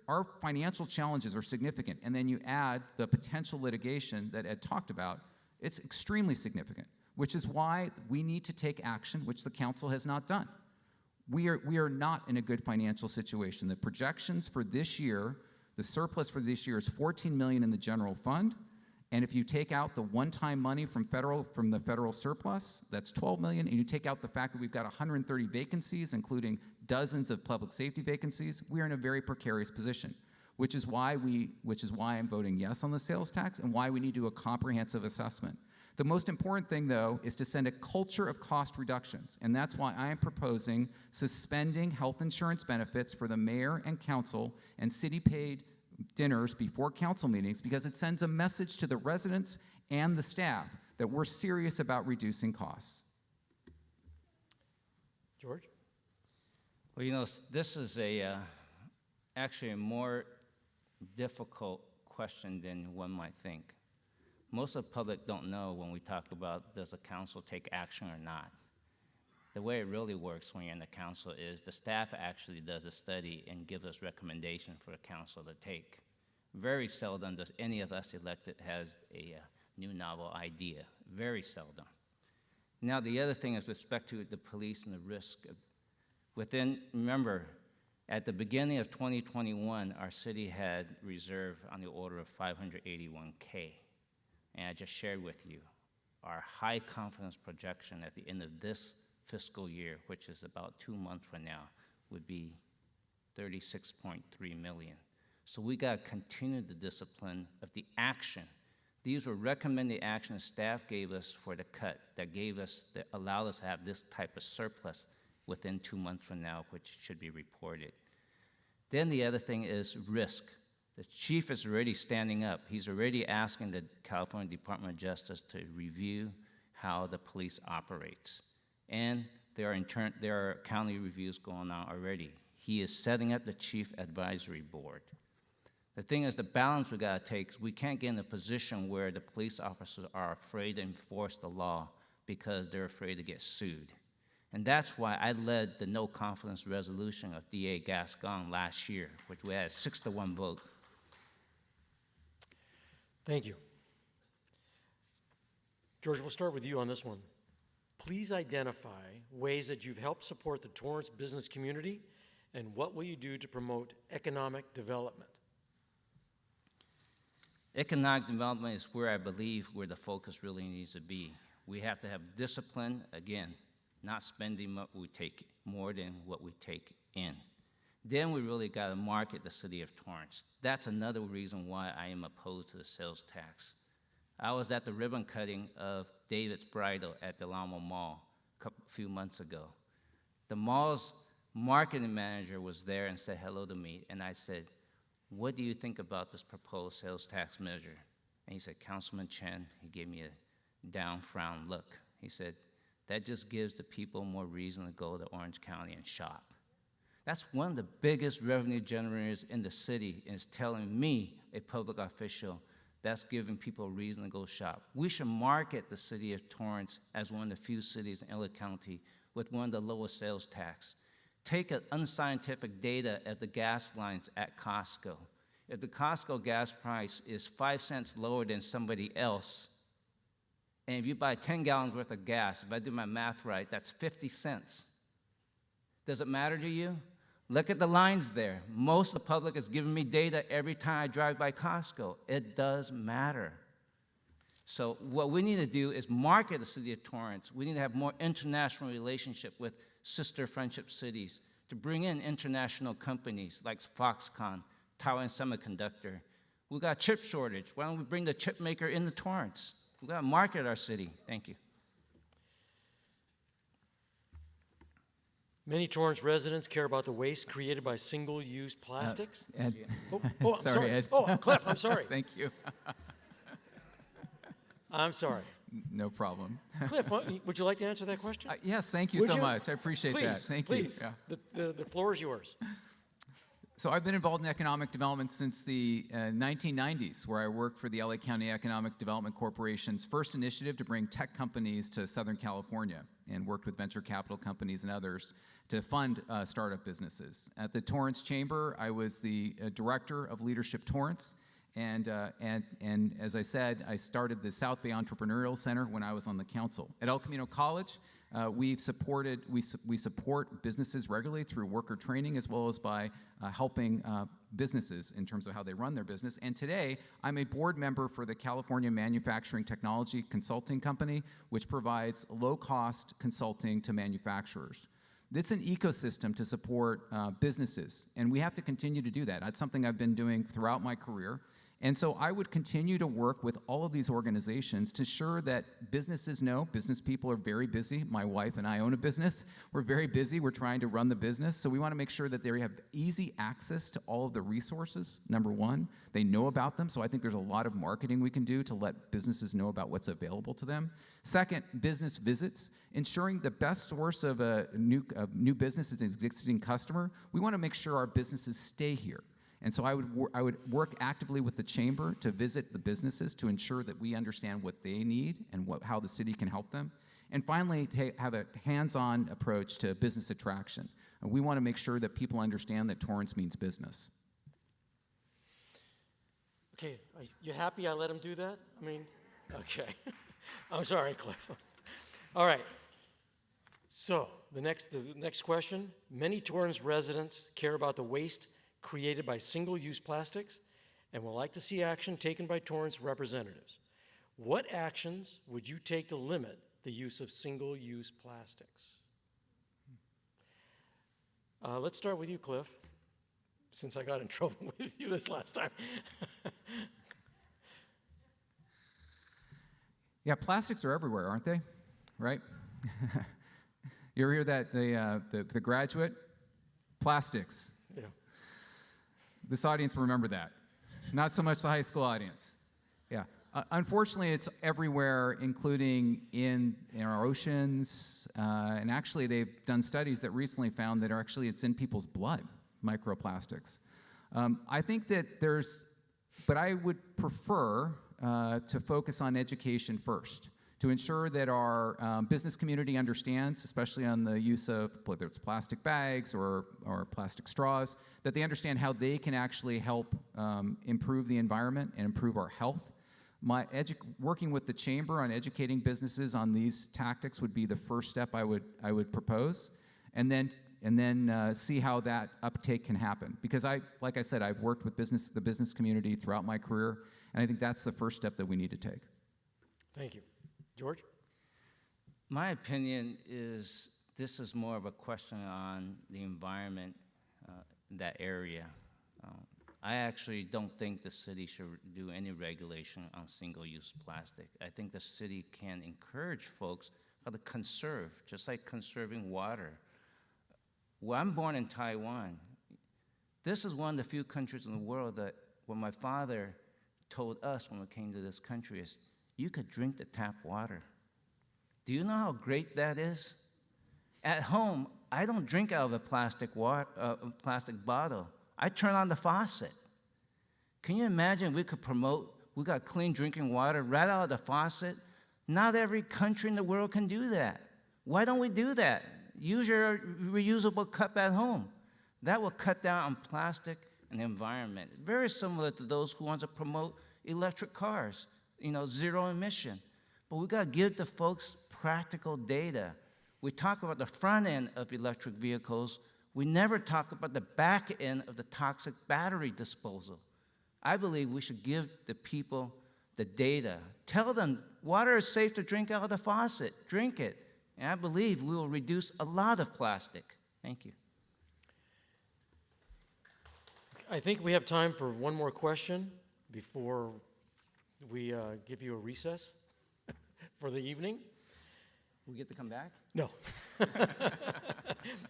our financial challenges are significant, and then you add the potential litigation that Ed talked about, it's extremely significant, which is why we need to take action, which the council has not done. We are not in a good financial situation. The projections for this year, the surplus for this year is $14 million in the general fund, and if you take out the one-time money from the federal surplus, that's $12 million, and you take out the fact that we've got 130 vacancies, including dozens of public safety vacancies, we are in a very precarious position, which is why I'm voting yes on the sales tax and why we need to do a comprehensive assessment. The most important thing, though, is to send a culture of cost reductions, and that's why I am proposing suspending health insurance benefits for the mayor and council and city-paid dinners before council meetings, because it sends a message to the residents and the staff that we're serious about reducing costs. George? Well, you know, this is actually a more difficult question than one might think. Most of the public don't know when we talk about does the council take action or not. The way it really works when you're in the council is the staff actually does a study and gives us recommendations for the council to take. Very seldom does any of us elected has a new novel idea. Very seldom. Now, the other thing is with respect to the police and the risk. Remember, at the beginning of 2021, our city had reserve on the order of $581K. And I just shared with you our high confidence projection at the end of this fiscal year, which is about 2 months from now, would be $36.3 million. So we got to continue the discipline of the action. These were recommended actions staff gave us for the cut that allowed us to have this type of surplus within 2 months from now, which should be reported. Then the other thing is risk. The chief is already standing up. He's already asking the California Department of Justice to review how the police operates. And there are county reviews going on already. He is setting up the chief advisory board. The thing is, the balance we gotta take is we can't get in a position where the police officers are afraid to enforce the law because they're afraid to get sued. And that's why I led the no confidence resolution of DA Gascon last year, which we had a 6-1 vote. Thank you. George, we'll start with you on this one. Please identify ways that you've helped support the Torrance business community, and what will you do to promote economic development? Economic development is where I believe where the focus really needs to be. We have to have discipline, again, not spending what we take more than what we take in. Then we really got to market the city of Torrance. That's another reason why I am opposed to the sales tax. I was at the ribbon cutting of David's Bridal at the Lamo Mall a few months ago. The mall's marketing manager was there and said hello to me, and I said, what do you think about this proposed sales tax measure? And he said, Councilman Chen, he gave me a down frown look. He said, that just gives the people more reason to go to Orange County and shop. That's one of the biggest revenue generators in the city, and is telling me, a public official, that's giving people a reason to go shop. We should market the city of Torrance as one of the few cities in LA County with one of the lowest sales tax. Take an unscientific data at the gas lines at Costco. If the Costco gas price is 5 cents lower than somebody else, And if you buy 10 gallons worth of gas, if I do my math right, that's 50 cents. Does it matter to you? Look at the lines there. Most of the public is giving me data every time I drive by Costco. It does matter. So what we need to do is market the city of Torrance. We need to have more international relationship with sister friendship cities to bring in international companies like Foxconn, Taiwan Semiconductor. We've got a chip shortage. Why don't we bring the chip maker into Torrance? We've got to market our city. Thank you. Many Torrance residents care about the waste created by single-use plastics. Ed, I'm sorry, sorry. Ed. Oh, Cliff, I'm sorry. thank you. I'm sorry. No problem. Cliff, would you like to answer that question? Yes, thank you Would so you? much. I appreciate that. Please, Thank please. you. Yeah. The floor is yours. So I've been involved in economic development since the 1990s, where I worked for the LA County Economic Development Corporation's first initiative to bring tech companies to Southern California, and worked with venture capital companies and others to fund startup businesses. At the Torrance Chamber, I was the director of Leadership Torrance, and as I said, I started the South Bay Entrepreneurial Center when I was on the council. At El Camino College, we support businesses regularly through worker training, as well as by helping businesses in terms of how they run their business. And today, I'm a board member for the California Manufacturing Technology Consulting Company, which provides low-cost consulting to manufacturers. It's an ecosystem to support businesses, and we have to continue to do that. That's something I've been doing throughout my career. And so I would continue to work with all of these organizations to ensure that businesses know, business people are very busy. My wife and I own a business. We're very busy. We're trying to run the business. So we want to make sure that they have easy access to all of the resources, number one. They know about them. So I think there's a lot of marketing we can do to let businesses know about what's available to them. Second, business visits. Ensuring the best source of a new business is an existing customer. We want to make sure our businesses stay here. And so I would work actively with the chamber to visit the businesses to ensure that we understand what they need and how the city can help them. And finally, have a hands-on approach to business attraction. And we want to make sure that people understand that Torrance means business. Okay, are you happy I let him do that? I mean, okay. I'm sorry, Cliff. All right. So the next question. Many Torrance residents care about the waste created by single-use plastics and would like to see action taken by Torrance representatives. What actions would you take to limit the use of single-use plastics? Let's start with you, Cliff, since I got in trouble with you this last time. Yeah, plastics are everywhere, aren't they? Right? You ever hear that, the graduate? Plastics. Yeah. This audience will remember that. Not so much the high school audience. Yeah. Unfortunately, it's everywhere, including in our oceans. And actually, they've done studies that recently found that it's in people's blood, microplastics. I think that but I would prefer to focus on education first, to ensure that our business community understands, especially on the use of whether it's plastic bags or plastic straws, that they understand how they can actually help improve the environment and improve our health. Working with the chamber on educating businesses on these tactics would be the first step I would propose, and then see how that uptake can happen. Because like I said, I've worked with the business community throughout my career, and I think that's the first step that we need to take. Thank you. George? My opinion is this is more of a question on the environment in that area. I actually don't think the city should do any regulation on single-use plastic. I think the city can encourage folks how to conserve, just like conserving water. Well, I'm born in Taiwan. This is one of the few countries in the world that what my father told us when we came to this country is, you could drink the tap water. Do you know how great that is? At home, I don't drink out of a plastic bottle. I turn on the faucet. Can you imagine we could promote, we got clean drinking water right out of the faucet? Not every country in the world can do that. Why don't we do that? Use your reusable cup at home. That will cut down on plastic and the environment. Very similar to those who want to promote electric cars. Zero emission. but we got to give the folks practical data. We talk about the front end of electric vehicles. We never talk about the back end of the toxic battery disposal. I believe we should give the people the data. Tell them water is safe to drink out of the faucet. Drink it. And I believe we will reduce a lot of plastic. Thank you. I think we have time for one more question before we give you a recess for the evening. We get to come back? No.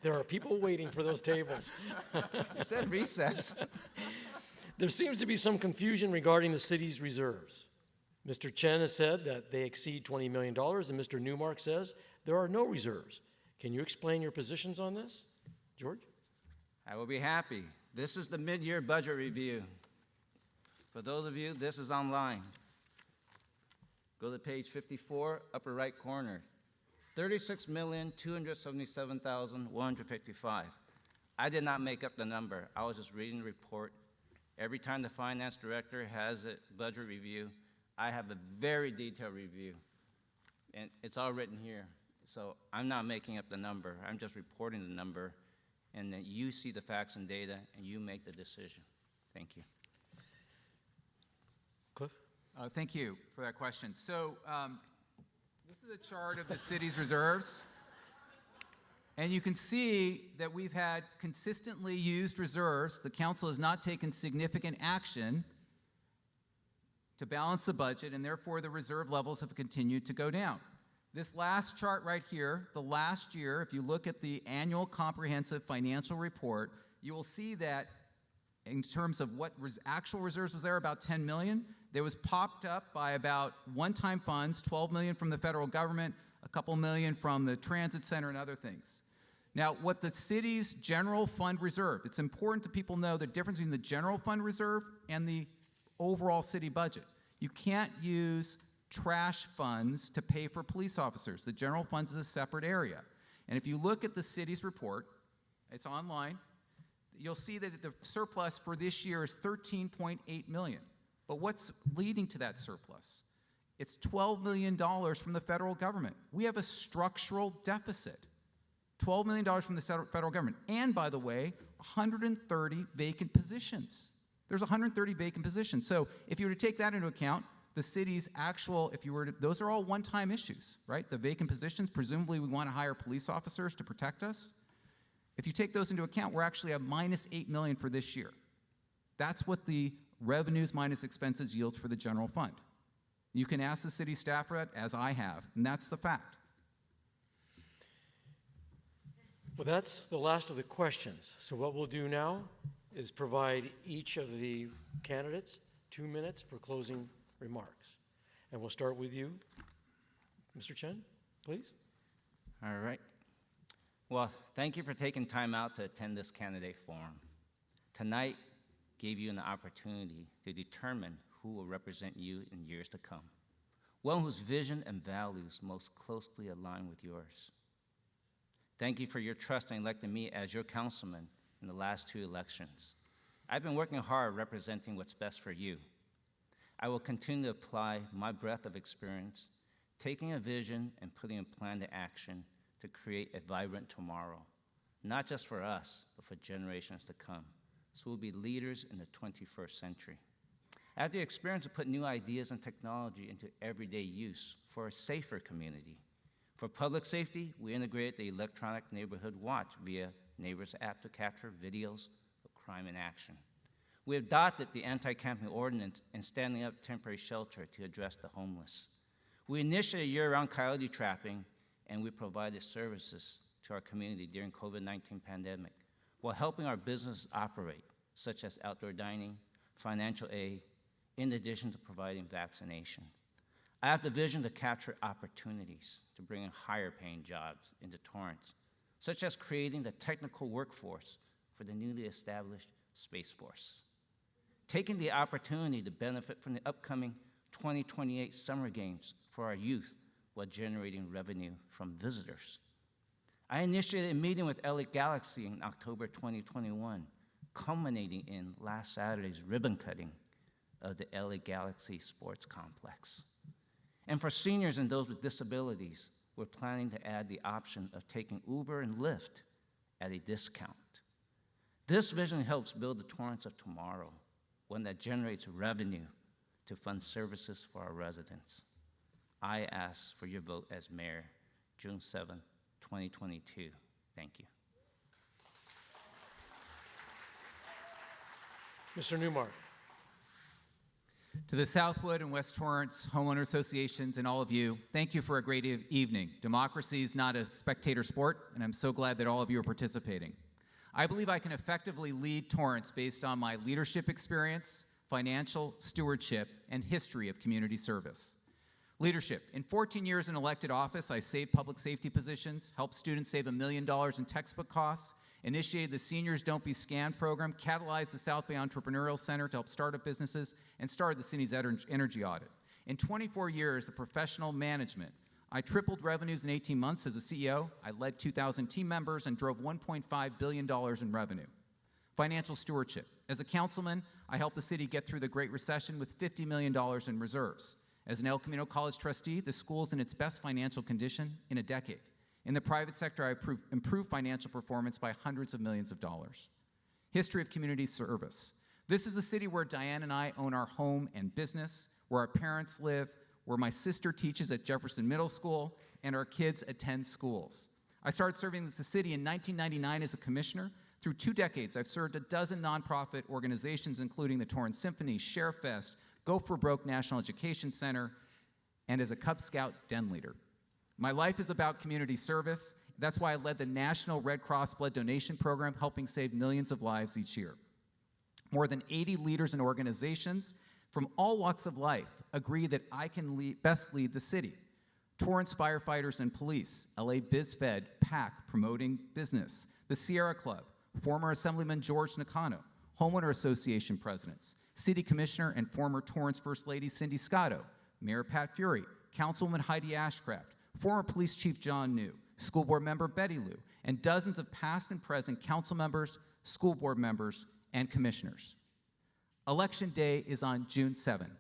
There are people waiting for those tables. You said recess. There seems to be some confusion regarding the city's reserves. Mr. Chen has said that they exceed $20 million, and Mr. Newmark says there are no reserves. Can you explain your positions on this, George? I will be happy. This is the mid-year budget review. For those of you, this is online. Go to page 54, upper right corner. 36,277,155. I did not make up the number. I was just reading the report. Every time the finance director has a budget review, I have a very detailed review. And it's all written here. So I'm not making up the number. I'm just reporting the number. And then you see the facts and data, and you make the decision. Thank you. Cliff? Thank you for that question. So this is a chart of the city's reserves. And you can see that we've had consistently used reserves. The council has not taken significant action to balance the budget, and therefore the reserve levels have continued to go down. This last chart right here, the last year, if you look at the annual comprehensive financial report, you will see that in terms of what actual reserves was there, about 10 million. There was popped up by about one-time funds, 12 million from the federal government, a couple million from the transit center and other things. Now, what the city's general fund reserve, it's important that people know the difference between the general fund reserve and the overall city budget. You can't use trash funds to pay for police officers. The general funds is a separate area. And if you look at the city's report, it's online, you'll see that the surplus for this year is 13.8 million. But what's leading to that surplus? It's $12 million from the federal government. We have a structural deficit. $12 million from the federal government. And by the way, 130 vacant positions. There's 130 vacant positions. So if you were to take that into account, the city's actual, if you were to, those are all one-time issues, right? The vacant positions, presumably we want to hire police officers to protect us. If you take those into account, we're actually at minus 8 million for this year. That's what the revenues minus expenses yields for the general fund. You can ask the city staff for that, as I have, and that's the fact. Well, that's the last of the questions. So what we'll do now is provide each of the candidates 2 minutes for closing remarks. And we'll start with you, Mr. Chen, please. All right. Well, thank you for taking time out to attend this candidate forum. Tonight gave you an opportunity to determine who will represent you in years to come, one whose vision and values most closely align with yours. Thank you for your trust in electing me as your councilman in the last 2 elections. I've been working hard representing what's best for you. I will continue to apply my breadth of experience, taking a vision and putting a plan to action to create a vibrant tomorrow, not just for us, but for generations to come. So we'll be leaders in the 21st century. I have the experience to put new ideas and technology into everyday use for a safer community. For public safety, we integrated the electronic neighborhood watch via Neighbors app to capture videos of crime in action. We adopted the anti-camping ordinance and standing up temporary shelter to address the homeless. We initiated year-round coyote trapping, and we provided services to our community during COVID-19 pandemic while helping our businesses operate, such as outdoor dining, financial aid, in addition to providing vaccinations. I have the vision to capture opportunities to bring in higher paying jobs into Torrance, such as creating the technical workforce for the newly established Space Force. Taking the opportunity to benefit from the upcoming 2028 Summer Games for our youth while generating revenue from visitors. I initiated a meeting with LA Galaxy in October 2021, culminating in last Saturday's ribbon cutting of the LA Galaxy Sports Complex. And for seniors and those with disabilities, we're planning to add the option of taking Uber and Lyft at a discount. This vision helps build the Torrance of tomorrow, one that generates revenue to fund services for our residents. I ask for your vote as mayor, June 7, 2022. Thank you. Mr. Newmark. To the Southwood and West Torrance homeowner associations and all of you, thank you for a great evening. Democracy is not a spectator sport, and I'm so glad that all of you are participating. I believe I can effectively lead Torrance based on my leadership experience, financial stewardship, and history of community service. Leadership. In 14 years in elected office, I saved public safety positions, helped students save $1 million in textbook costs, initiated the Seniors Don't Be Scammed program, catalyzed the South Bay Entrepreneurial Center to help startup businesses, and started the city's energy audit. In 24 years of professional management, I tripled revenues in 18 months as a CEO. I led 2,000 team members and drove $1.5 billion in revenue. Financial stewardship. As a councilman, I helped the city get through the Great Recession with $50 million in reserves. As an El Camino College trustee, the school is in its best financial condition in a decade. In the private sector, I improved financial performance by hundreds of millions of dollars. History of community service. This is the city where Diane and I own our home and business, where our parents live, where my sister teaches at Jefferson Middle School, and our kids attend schools. I started serving the city in 1999 as a commissioner. Through 2 decades, I've served a dozen nonprofit organizations, including the Torrance Symphony, Share Fest, Go for Broke National Education Center, and as a Cub Scout den leader. My life is about community service. That's why I led the National Red Cross Blood Donation Program, helping save millions of lives each year. More than 80 leaders and organizations from all walks of life agree that I can best lead the city. Torrance firefighters and police, LA BizFed, PAC promoting business, the Sierra Club, former Assemblyman George Nakano, Homeowner Association presidents, City Commissioner and former Torrance First Lady Cindy Scotto, Mayor Pat Fury, Councilwoman Heidi Ashcraft, former Police Chief John New, School Board Member Betty Lou, and dozens of past and present council members, school board members, and commissioners. Election Day is on June 7,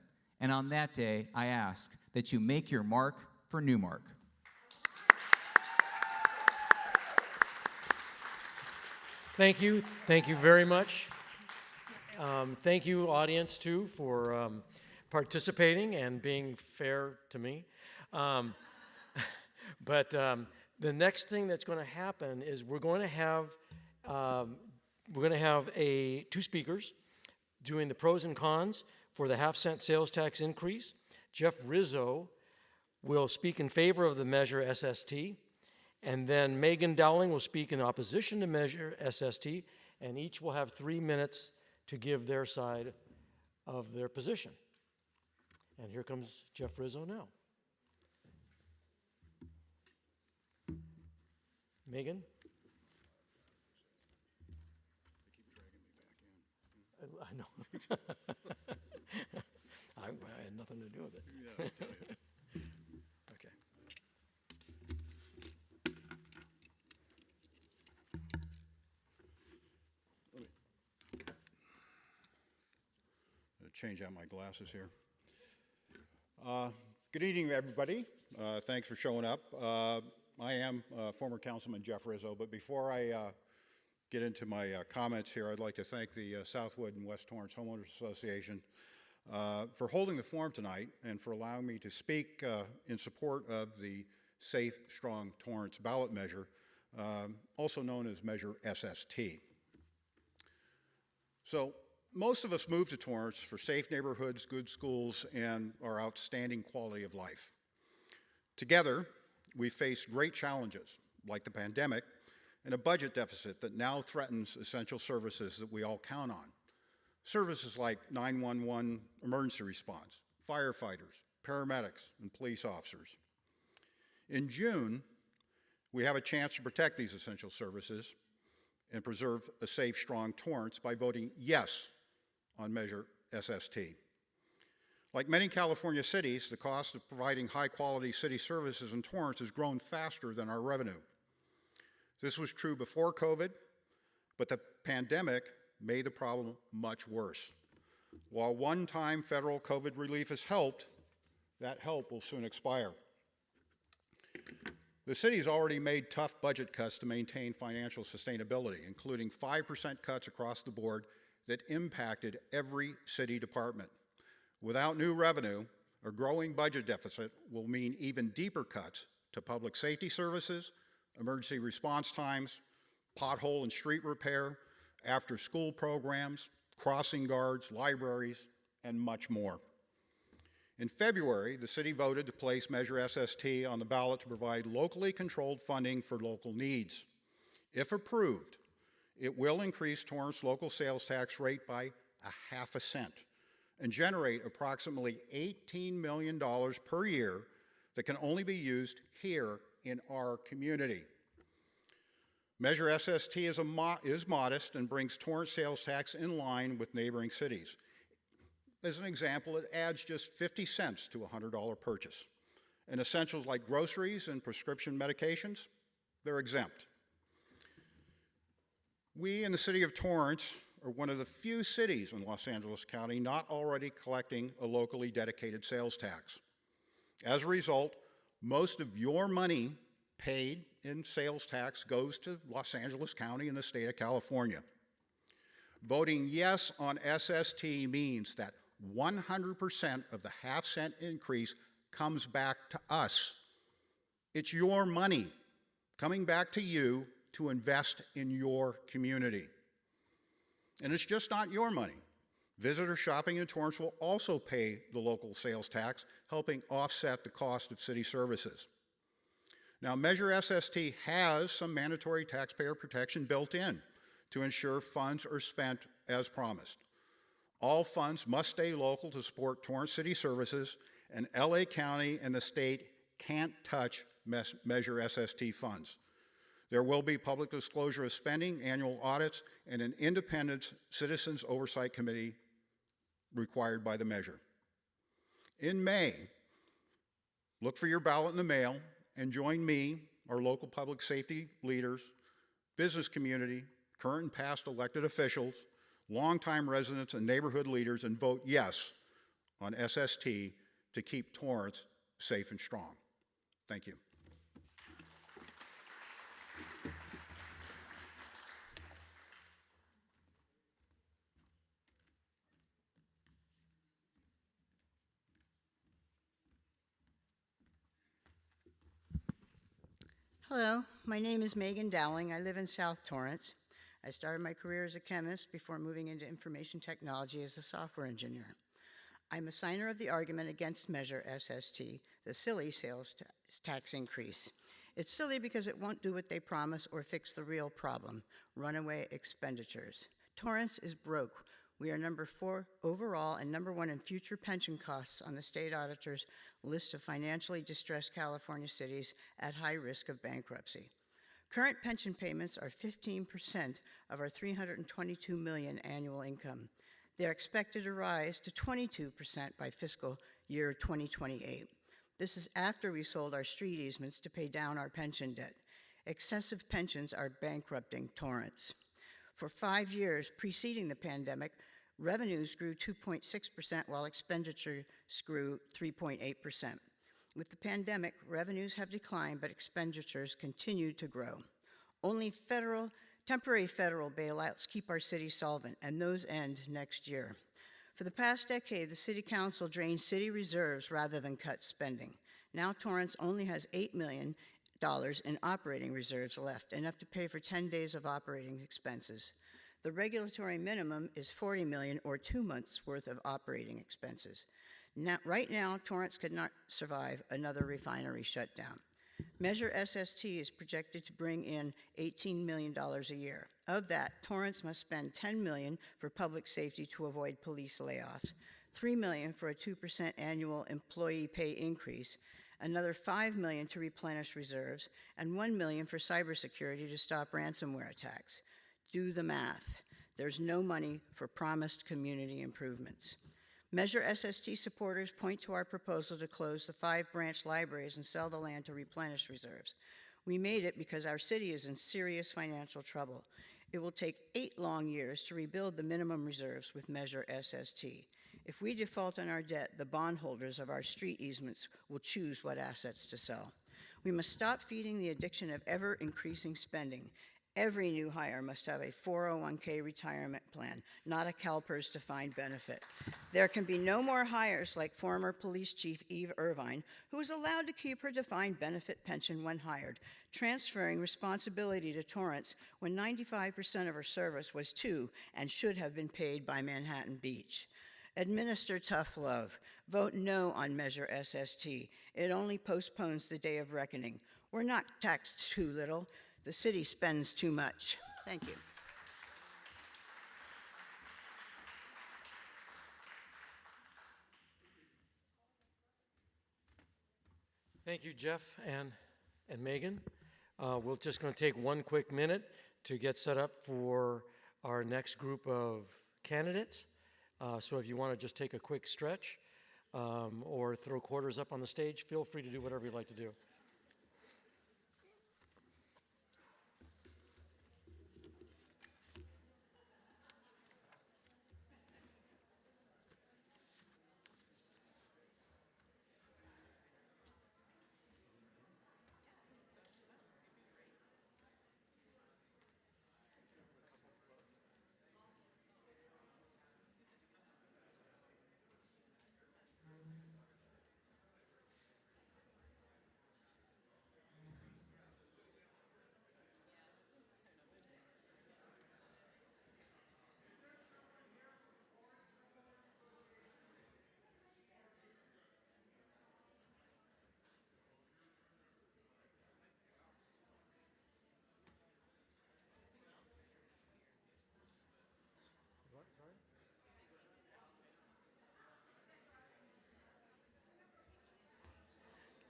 and on that day, I ask that you make your mark for Newmark. Thank you very much. Thank you, audience, too, for participating and being fair to me. But the next thing that's going to happen is we're going to have 2 speakers doing the pros and cons for the half-cent sales tax increase. Jeff Rizzo will speak in favor of the measure SST, and then Megan Dowling will speak in opposition to measure SST, and each will have 3 minutes to give their side of their position. And here comes Jeff Rizzo now. Megan? I know. I had nothing to do with it. Yeah, I'll tell you. Okay. Change out my glasses here. Good evening, everybody. Thanks for showing up. I am former Councilman Jeff Rizzo, but before I get into my comments here, I'd like to thank the Southwood and West Torrance Homeowners Association for holding the forum tonight and for allowing me to speak in support of the Safe, Strong Torrance ballot measure, also known as Measure SST. So, most of us move to Torrance for safe neighborhoods, good schools, and our outstanding quality of life. Together, we faced great challenges, like the pandemic, and a budget deficit that now threatens essential services that we all count on. Services like 911 emergency response, firefighters, paramedics, and police officers. In June, we have a chance to protect these essential services and preserve a safe, strong Torrance by voting yes on Measure SST. Like many California cities, the cost of providing high-quality city services in Torrance has grown faster than our revenue. This was true before COVID, but the pandemic made the problem much worse. While one-time federal COVID relief has helped, That help will soon expire. The city's already made tough budget cuts to maintain financial sustainability, including 5% cuts across the board that impacted every city department. Without new revenue, a growing budget deficit will mean even deeper cuts to public safety services, emergency response times, pothole and street repair, after-school programs, crossing guards, libraries, and much more. In February, the city voted to place Measure SST on the ballot to provide locally controlled funding for local needs. If approved, it will increase Torrance local sales tax rate by 1/2 cent and generate approximately $18 million per year that can only be used here in our community. Measure SST is modest and brings Torrance sales tax in line with neighboring cities. As an example, it adds just 50 cents to a $100 purchase. And essentials like groceries and prescription medications, they're exempt. We in the city of Torrance are one of the few cities in Los Angeles County not already collecting a locally dedicated sales tax. As a result, most of your money paid in sales tax goes to Los Angeles County and the state of California. Voting yes on SST means that 100% of the 1/2 cent increase comes back to us. It's your money coming back to you to invest in your community. And it's just not your money. Visitor shopping in Torrance will also pay the local sales tax, helping offset the cost of city services. Now, Measure SST has some mandatory taxpayer protection built in to ensure funds are spent as promised. All funds must stay local to support Torrance city services, and LA County and the state can't touch Measure SST funds. There will be public disclosure of spending, annual audits, and an independent citizens oversight committee required by the measure. In May, look for your ballot in the mail and join me, our local public safety leaders, business community, current and past elected officials, longtime residents and neighborhood leaders, and vote yes on SST to keep Torrance safe and strong. Thank you. Hello, my name is Megan Dowling. I live in South Torrance. I started my career as a chemist before moving into information technology as a software engineer. I'm a signer of the argument against Measure SST, the silly sales tax increase. It's silly because it won't do what they promise or fix the real problem, runaway expenditures. Torrance is broke. We are number 4 overall and number 1 in future pension costs on the state auditor's list of financially distressed California cities at high risk of bankruptcy. Current pension payments are 15% of our $322 million annual income. They're expected to rise to 22% by fiscal year 2028. This is after we sold our street easements to pay down our pension debt. Excessive pensions are bankrupting Torrance. For 5 years preceding the pandemic, revenues grew 2.6% while expenditures grew 3.8%. With the pandemic, revenues have declined, but expenditures continue to grow. Only temporary federal bailouts keep our city solvent, and those end next year. For the past decade, the City Council drained city reserves rather than cut spending. Now Torrance only has $8 million in operating reserves left, enough to pay for 10 days of operating expenses. The regulatory minimum is $40 million or 2 months' worth of operating expenses. Right now, Torrance could not survive another refinery shutdown. Measure SST is projected to bring in $18 million a year. Of that, Torrance must spend $10 million for public safety to avoid police layoffs, $3 million for a 2% annual employee pay increase, another $5 million to replenish reserves, and $1 million for cybersecurity to stop ransomware attacks. Do the math. There's no money for promised community improvements. Measure SST supporters point to our proposal to close the 5 branch libraries and sell the land to replenish reserves. We made it because our city is in serious financial trouble. It will take 8 long years to rebuild the minimum reserves with Measure SST. If we default on our debt, the bondholders of our street easements will choose what assets to sell. We must stop feeding the addiction of ever-increasing spending. Every new hire must have a 401k retirement plan, not a CalPERS defined benefit. There can be no more hires like former Police Chief Eve Irvine, who was allowed to keep her defined benefit pension when hired, transferring responsibility to Torrance when 95% of her service was to and should have been paid by Manhattan Beach. Administer tough love. Vote no on Measure SST. It only postpones the day of reckoning. We're not taxed too little. The city spends too much. Thank you. Thank you, Jeff and Megan. We're just going to take one quick minute to get set up for our next group of candidates. So if you want to just take a quick stretch or throw quarters up on the stage, feel free to do whatever you'd like to do.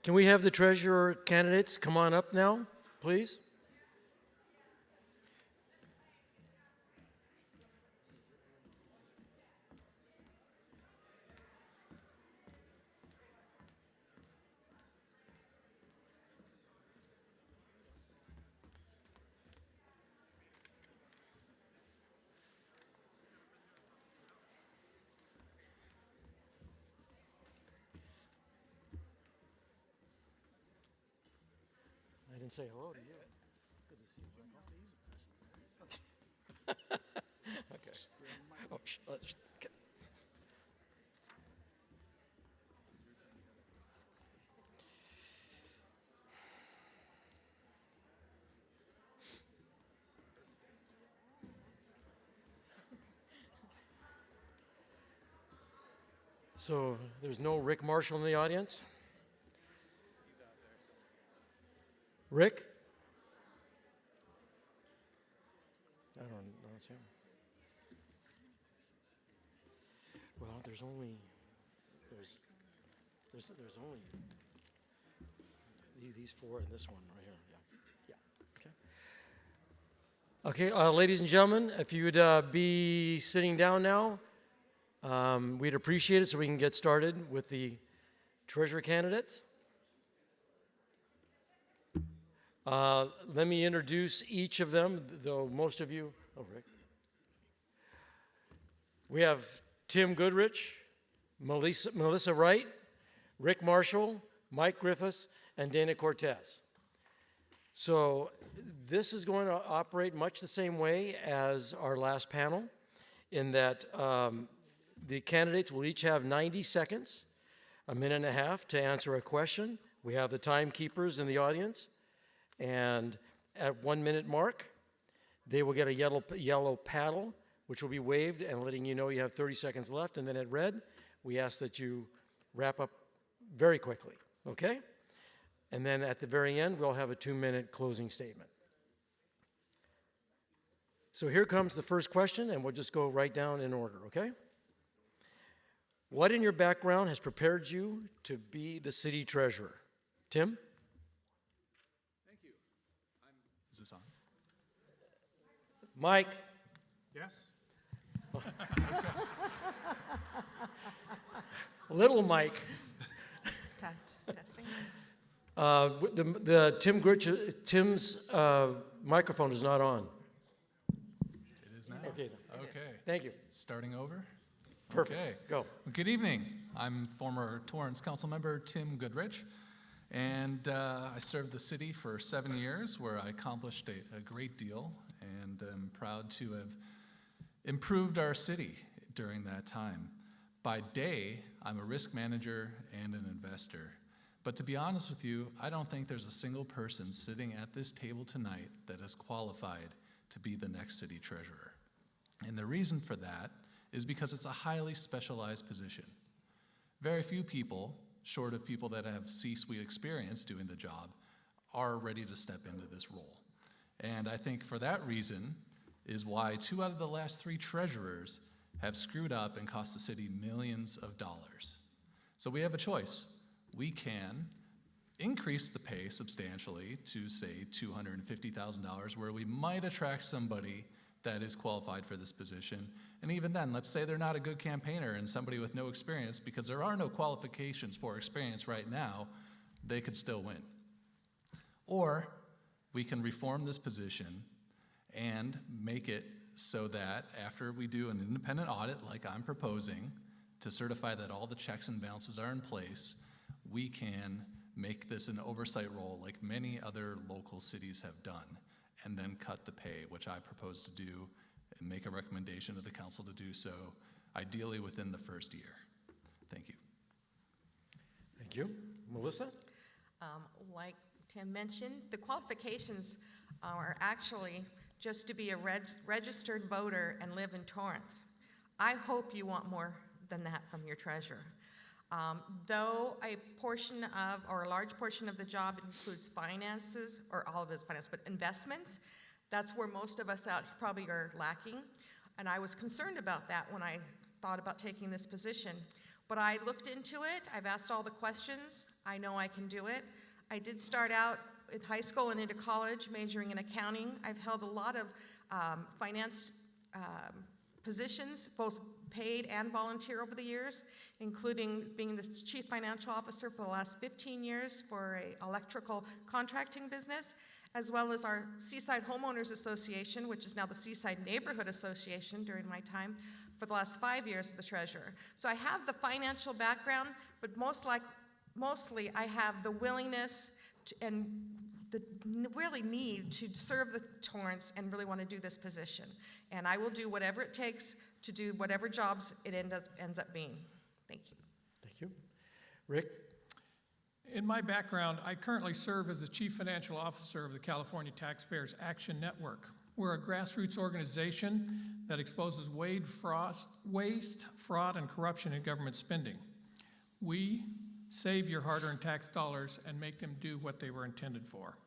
Can we have the treasurer candidates come on up now, please? I didn't say hello to you. Good to see you. Okay. Oh, okay. So there's no Rick Marshall in the audience? Rick? I don't know. It's him. Well, there's only these four and this one right here. Yeah. Okay, ladies and gentlemen, if you would be sitting down now, we'd appreciate it so we can get started with the treasurer candidates. Let me introduce each of them, though most of you, Rick. We have Tim Goodrich, Melissa Wright, Rick Marshall, Mike Griffiths, and Dana Cortez. So this is going to operate much the same way as our last panel, in that the candidates will each have 90 seconds, a minute and a half to answer a question. We have the timekeepers in the audience. And at 1 minute mark, they will get a yellow paddle, which will be waved and letting you know you have 30 seconds left. And then at red, we ask that you wrap up very quickly, okay? And then at the very end, we'll have a 2-minute closing statement. So here comes the first question, and we'll just go right down in order, okay? What in your background has prepared you to be the city treasurer? Tim? Is this on? Mike? Yes. Little Mike. Tim's microphone is not on. It is now. Okay. Okay. Thank you. Starting over. Perfect. Okay. Go. Well, good evening. I'm former Torrance council member Tim Goodrich, and I served the city for 7 years, where I accomplished a great deal, and I'm proud to have improved our city during that time. By day, I'm a risk manager and an investor. But to be honest with you, I don't think there's a single person sitting at this table tonight that is qualified to be the next city treasurer. And the reason for that is because it's a highly specialized position. Very few people, short of people that have C-suite experience doing the job, are ready to step into this role. And I think for that reason is why 2 out of the last 3 treasurers have screwed up and cost the city millions of dollars. So we have a choice. We can increase the pay substantially to, say, $250,000, where we might attract somebody that is qualified for this position. And even then, let's say they're not a good campaigner and somebody with no experience, because there are no qualifications for experience right now, they could still win. Or we can reform this position and make it so that after we do an independent audit, like I'm proposing, to certify that all the checks and balances are in place, we can make this an oversight role like many other local cities have done, and then cut the pay, which I propose to do, and make a recommendation to the council to do so, ideally within the first year. Thank you. Thank you. Melissa? Like Tim mentioned, the qualifications are actually just to be a registered voter and live in Torrance. I hope you want more than that from your treasurer. Though a portion of, or a large portion of the job includes finances, or all of his finance, but investments, that's where most of us out probably are lacking. And I was concerned about that when I thought about taking this position. But I looked into it, I've asked all the questions, I know I can do it. I did start out in high school and into college majoring in accounting. I've held a lot of finance positions, both paid and volunteer over the years, including being the chief financial officer for the last 15 years for an electrical contracting business, as well as our Seaside Homeowners Association, which is now the Seaside Neighborhood Association during my time, for the last 5 years as the treasurer. So I have the financial background, but mostly I have the willingness and the really need to serve the Torrance and really want to do this position. And I will do whatever it takes to do whatever jobs it ends up being. Thank you. Thank you. Rick? In my background, I currently serve as the Chief Financial Officer of the California Taxpayers Action Network. We're a grassroots organization that exposes waste, fraud, and corruption in government spending. We save your hard-earned tax dollars and make them do what they were intended for.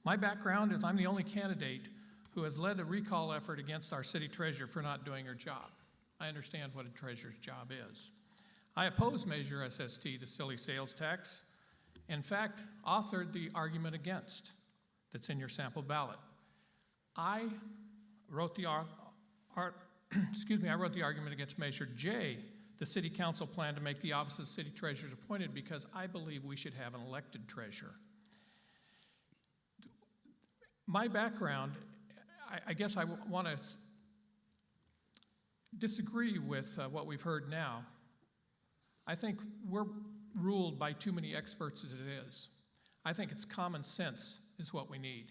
My background is I'm the only candidate who has led a recall effort against our city treasurer for not doing her job. I understand what a treasurer's job is. I oppose Measure SST, the silly sales tax. In fact, authored the argument against that's in your sample ballot. I wrote the argument against Measure J, the city council plan to make the office of city treasurer appointed, because I believe we should have an elected treasurer. My background, I guess I want to disagree with what we've heard now. I think we're ruled by too many experts as it is. I think it's common sense is what we need.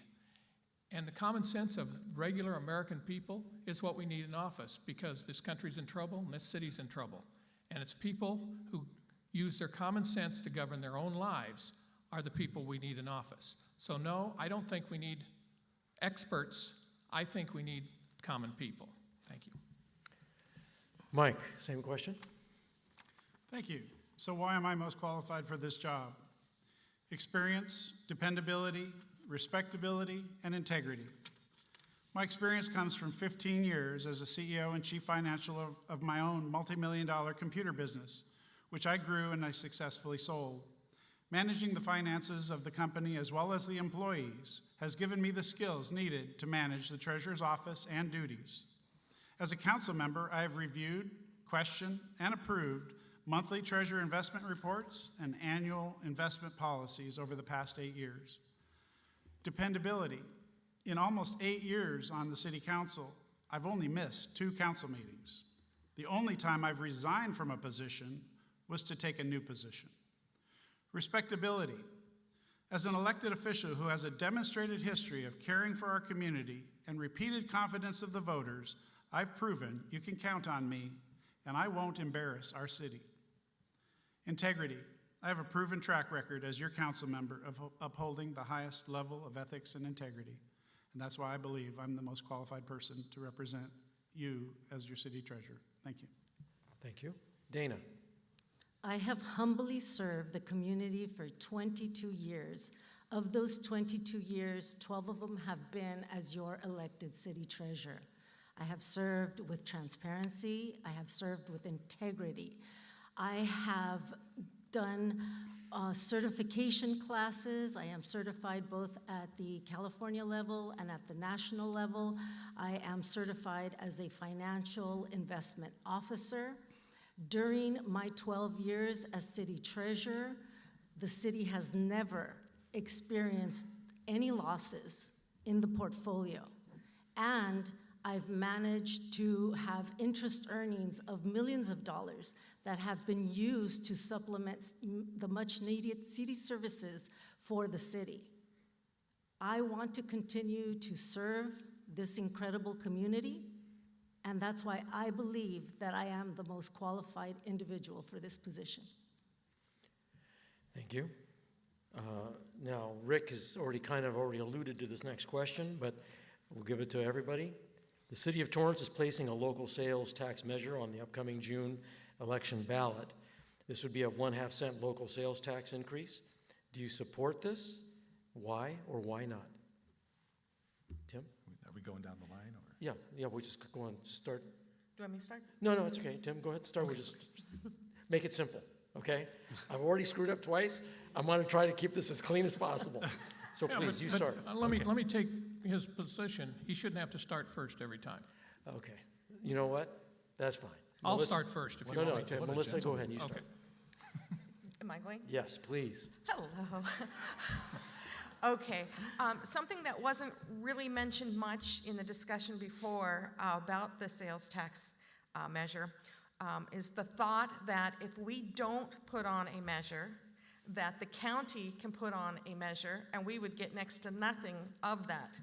And the common sense of regular American people is what we need in office, because this country's in trouble and this city's in trouble. And it's people who use their common sense to govern their own lives are the people we need in office. So no, I don't think we need experts. I think we need common people. Thank you. Mike, same question. Thank you. So why am I most qualified for this job? Experience, dependability, respectability, and integrity. My experience comes from 15 years as a CEO and chief financial of my own multi-million-dollar computer business, which I grew and I successfully sold. Managing the finances of the company as well as the employees has given me the skills needed to manage the treasurer's office and duties. As a council member, I have reviewed, questioned, and approved monthly treasurer investment reports and annual investment policies over the past 8 years. Dependability. In almost 8 years on the city council, I've only missed 2 council meetings. The only time I've resigned from a position was to take a new position. Respectability. As an elected official who has a demonstrated history of caring for our community and repeated confidence of the voters, I've proven you can count on me, and I won't embarrass our city. Integrity. I have a proven track record as your council member of upholding the highest level of ethics and integrity, and that's why I believe I'm the most qualified person to represent you as your city treasurer. Thank you. Thank you. Dana. I have humbly served the community for 22 years. Of those 22 years, 12 of them have been as your elected city treasurer. I have served with transparency. I have served with integrity. I have done certification classes. I am certified both at the California level and at the national level. I am certified as a financial investment officer. During my 12 years as city treasurer, the city has never experienced any losses in the portfolio. And I've managed to have interest earnings of millions of dollars that have been used to supplement the much-needed city services for the city. I want to continue to serve this incredible community, and that's why I believe that I am the most qualified individual for this position. Thank you. Now, Rick has already alluded to this next question, but we'll give it to everybody. The City of Torrance is placing a local sales tax measure on the upcoming June election ballot. This would be a 1/2 cent local sales tax increase. Do you support this? Why or why not? Tim? Are we going down the line, or? Yeah, we'll just go on, start. Do you want me to start? No, it's okay. Tim, go ahead, start. We'll just make it simple, okay? I've already screwed up twice. I'm gonna try to keep this as clean as possible. So Yeah, please, but- you but, start. Let me Okay. take his position. He shouldn't have to start first every time. Okay, you know what? That's fine. I'll Melissa- start first if you No, want. no, Tim, Melissa, go ahead, you start. Okay. Am I going? Yes, please. Hello. Okay, something that wasn't really mentioned much in the discussion before about the sales tax measure is the thought that if we don't put on a measure, that the county can put on a measure and we would get next to nothing of that.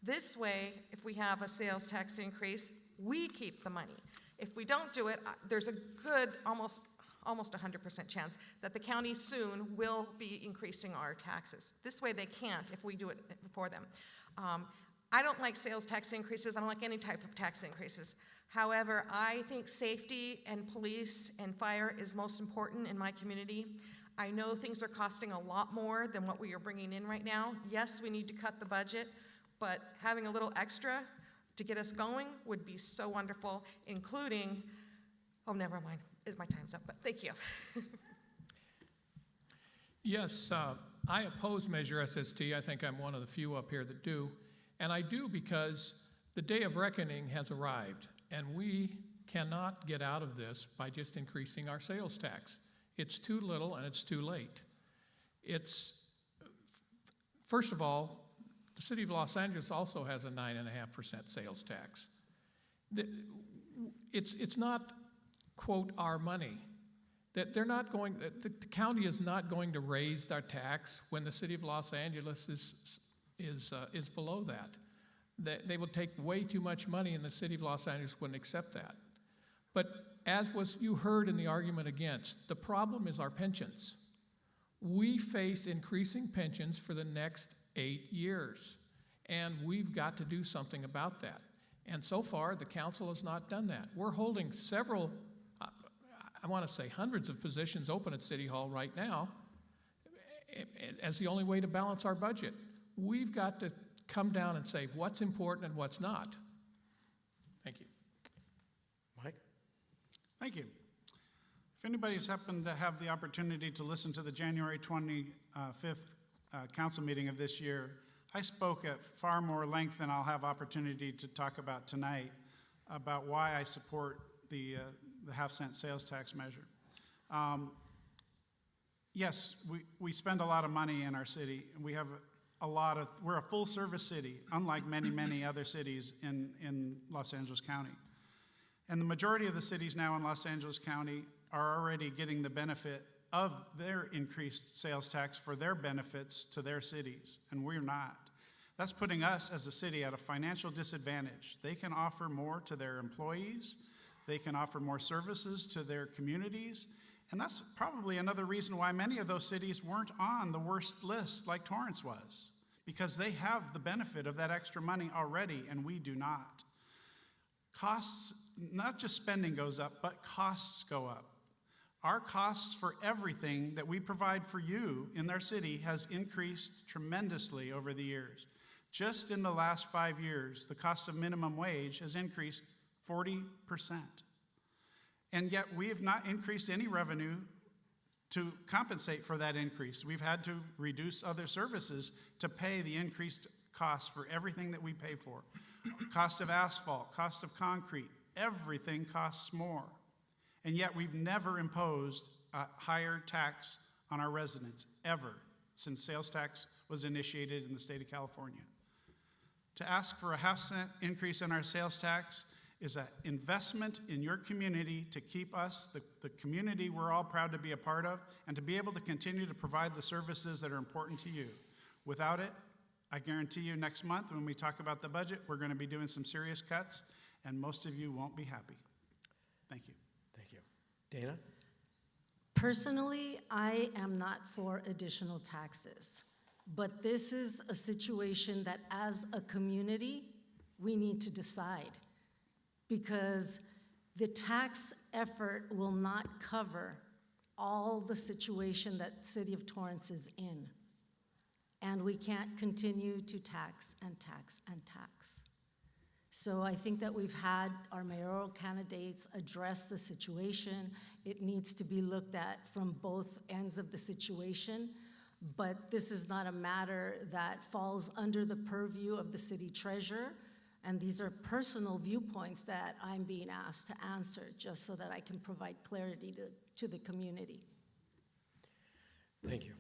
This way, if we have a sales tax increase, we keep the money. If we don't do it, there's a good, almost 100% chance that the county soon will be increasing our taxes. This way they can't if we do it for them. I don't like sales tax increases. I don't like any type of tax increases. However, I think safety and police and fire is most important in my community. I know things are costing a lot more than what we are bringing in right now. Yes, we need to cut the budget, but having a little extra to get us going would be so wonderful, including, oh, never mind, my time's up, but thank you. Yes, I oppose Measure SST. I think I'm one of the few up here that do. And I do because the day of reckoning has arrived, and we cannot get out of this by just increasing our sales tax. It's too little and it's too late. First of all, the city of Los Angeles also has a 9.5% sales tax. It's not, quote, our money. That they're not going, the county is not going to raise their tax when the city of Los Angeles is below that. They will take way too much money, and the city of Los Angeles wouldn't accept that. But as you heard in the argument against, the problem is our pensions. We face increasing pensions for the next 8 years, and we've got to do something about that. And so far, the council has not done that. We're holding several, I want to say hundreds of positions open at City Hall right now as the only way to balance our budget. We've got to come down and say what's important and what's not. Thank you. Mike? Thank you. If anybody's happened to have the opportunity to listen to the January 25th council meeting of this year, I spoke at far more length than I'll have opportunity to talk about tonight about why I support the half-cent sales tax measure. Yes, we spend a lot of money in our city. We have we're a full-service city, unlike many, many other cities in Los Angeles County. And the majority of the cities now in Los Angeles County are already getting the benefit of their increased sales tax for their benefits to their cities, and we're not. That's putting us as a city at a financial disadvantage. They can offer more to their employees, they can offer more services to their communities, and that's probably another reason why many of those cities weren't on the worst list like Torrance was, because they have the benefit of that extra money already, and we do not. Costs, not just spending goes up, but costs go up. Our costs for everything that we provide for you in our city has increased tremendously over the years. Just in the last 5 years, the cost of minimum wage has increased 40%. And yet we have not increased any revenue to compensate for that increase. We've had to reduce other services to pay the increased cost for everything that we pay for. Cost of asphalt, cost of concrete, everything costs more. And yet we've never imposed a higher tax on our residents, ever, since sales tax was initiated in the state of California. To ask for a half-cent increase in our sales tax is an investment in your community to keep us, the community we're all proud to be a part of, and to be able to continue to provide the services that are important to you. Without it, I guarantee you next month when we talk about the budget, we're going to be doing some serious cuts, and most of you won't be happy. Thank you. Thank you. Dana? Personally, I am not for additional taxes, but this is a situation that as a community, we need to decide, because the tax effort will not cover all the situation that the city of Torrance is in. And we can't continue to tax and tax and tax. So I think that we've had our mayoral candidates address the situation. It needs to be looked at from both ends of the situation, but this is not a matter that falls under the purview of the city treasurer, and these are personal viewpoints that I'm being asked to answer just so that I can provide clarity to the community. Thank you.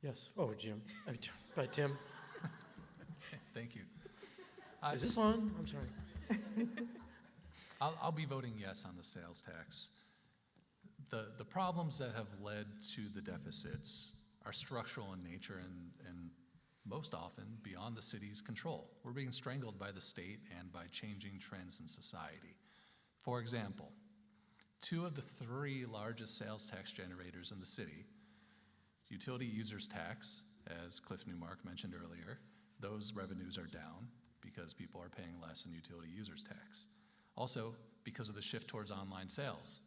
Yes. Oh, Jim. By Tim. Thank you. Is this on? I'm sorry. I'll be voting yes on the sales tax. The problems that have led to the deficits are structural in nature and most often beyond the city's control. We're being strangled by the state and by changing trends in society. For example, 2 of the 3 largest sales tax generators in the city, utility users tax, as Cliff Newmark mentioned earlier, those revenues are down because people are paying less in utility users tax. Also, because of the shift towards online sales.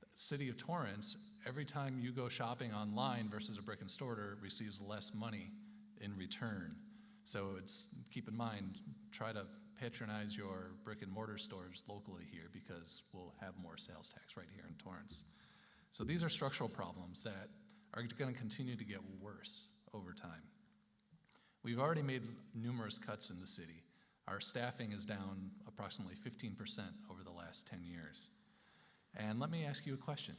The city of Torrance, every time you go shopping online versus a brick and mortar, receives less money in return. So keep in mind, try to patronize your brick and mortar stores locally here because we'll have more sales tax right here in Torrance. So these are structural problems that are going to continue to get worse over time. We've already made numerous cuts in the city. Our staffing is down approximately 15% over the last 10 years. And let me ask you a question.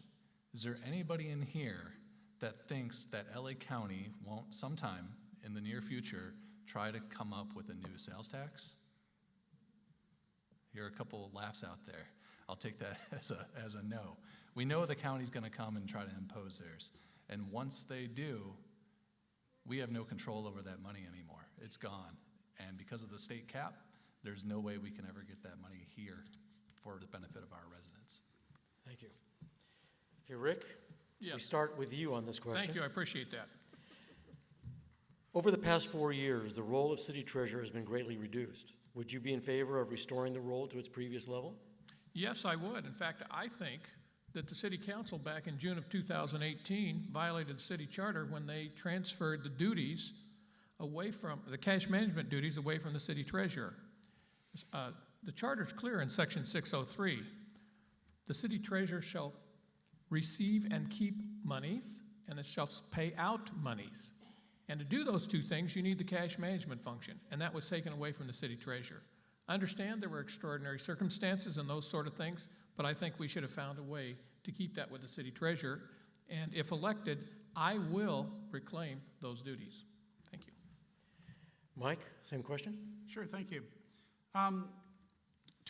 Is there anybody in here that thinks that LA County won't sometime in the near future try to come up with a new sales tax? Here are a couple of laughs out there. I'll take that as a no. We know the county's going to come and try to impose theirs. And once they do, we have no control over that money anymore. It's gone. And because of the state cap, there's no way we can ever get that money here for the benefit of our residents. Thank you. Hey, Rick? Yes. We start with you on this question. Thank you, I appreciate that. Over the past 4 years, the role of city treasurer has been greatly reduced. Would you be in favor of restoring the role to its previous level? Yes, I would. In fact, I think that the city council back in June of 2018 violated the city charter when they transferred the duties away from, the cash management duties away from the city treasurer. The charter's clear in section 603. The city treasurer shall receive and keep monies, and it shall pay out monies. And to do those 2 things, you need the cash management function, and that was taken away from the city treasurer. I understand there were extraordinary circumstances and those sort of things, but I think we should have found a way to keep that with the city treasurer. And if elected, I will reclaim those duties. Thank you. Mike, same question? Sure, thank you.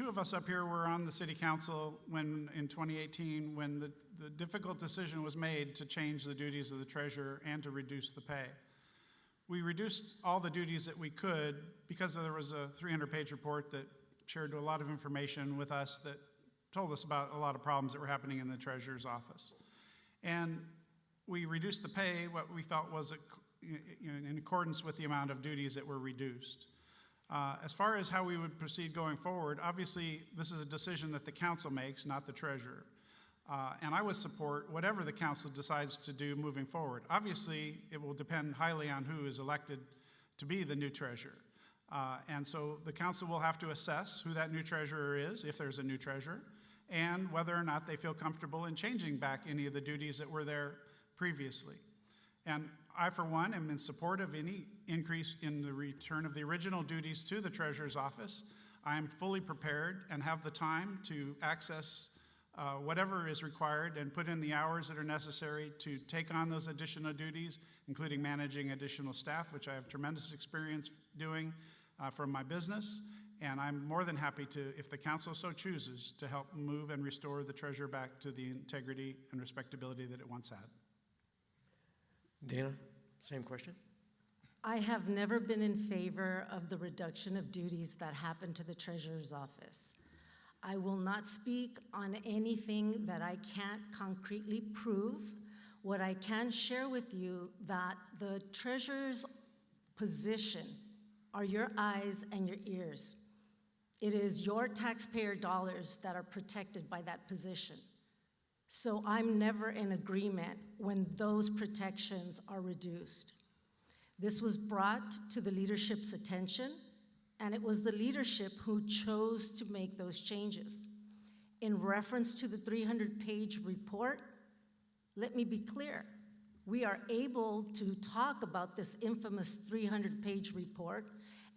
two of us up here were on the city council when, in 2018, when the difficult decision was made to change the duties of the treasurer and to reduce the pay. We reduced all the duties that we could because there was a 300-page report that shared a lot of information with us that told us about a lot of problems that were happening in the treasurer's office. And we reduced the pay, what we thought was in accordance with the amount of duties that were reduced. As far as how we would proceed going forward, obviously this is a decision that the council makes, not the treasurer. And I would support whatever the council decides to do moving forward. Obviously, it will depend highly on who is elected to be the new treasurer. And so the council will have to assess who that new treasurer is, if there's a new treasurer, and whether or not they feel comfortable in changing back any of the duties that were there previously. And I, for one, am in support of any increase in the return of the original duties to the treasurer's office. I am fully prepared and have the time to access whatever is required and put in the hours that are necessary to take on those additional duties, including managing additional staff, which I have tremendous experience doing from my business. And I'm more than happy to, if the council so chooses, to help move and restore the treasurer back to the integrity and respectability that it once had. Dana, same question? I have never been in favor of the reduction of duties that happen to the treasurer's office. I will not speak on anything that I can't concretely prove. What I can share with you that the treasurer's position are your eyes and your ears. It is your taxpayer dollars that are protected by that position. So I'm never in agreement when those protections are reduced. This was brought to the leadership's attention, and it was the leadership who chose to make those changes. In reference to the 300-page report, let me be clear. We are able to talk about this infamous 300-page report,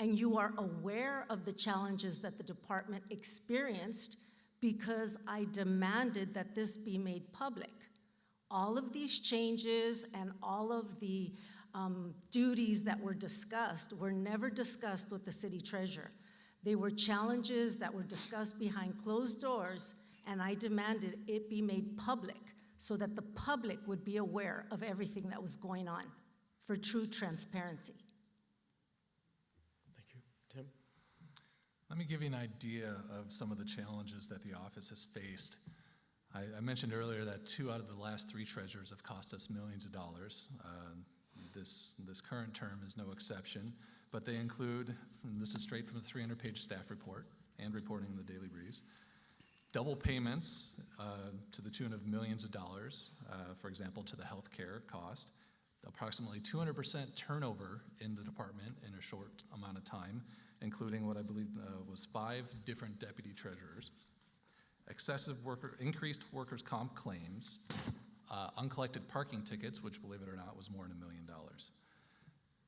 and you are aware of the challenges that the department experienced because I demanded that this be made public. All of these changes and all of the duties that were discussed were never discussed with the city treasurer. They were challenges that were discussed behind closed doors, and I demanded it be made public so that the public would be aware of everything that was going on for true transparency. Thank you. Tim? Let me give you an idea of some of the challenges that the office has faced. I mentioned earlier that 2 out of the last 3 treasurers have cost us millions of dollars. This current term is no exception, but they include, and this is straight from the 300-page staff report and reporting in the Daily Breeze, double payments to the tune of millions of dollars, for example, to the healthcare cost, approximately 200% turnover in the department in a short amount of time, including what I believe was 5 different deputy treasurers, increased workers' comp claims, uncollected parking tickets, which, believe it or not, was more than $1 million.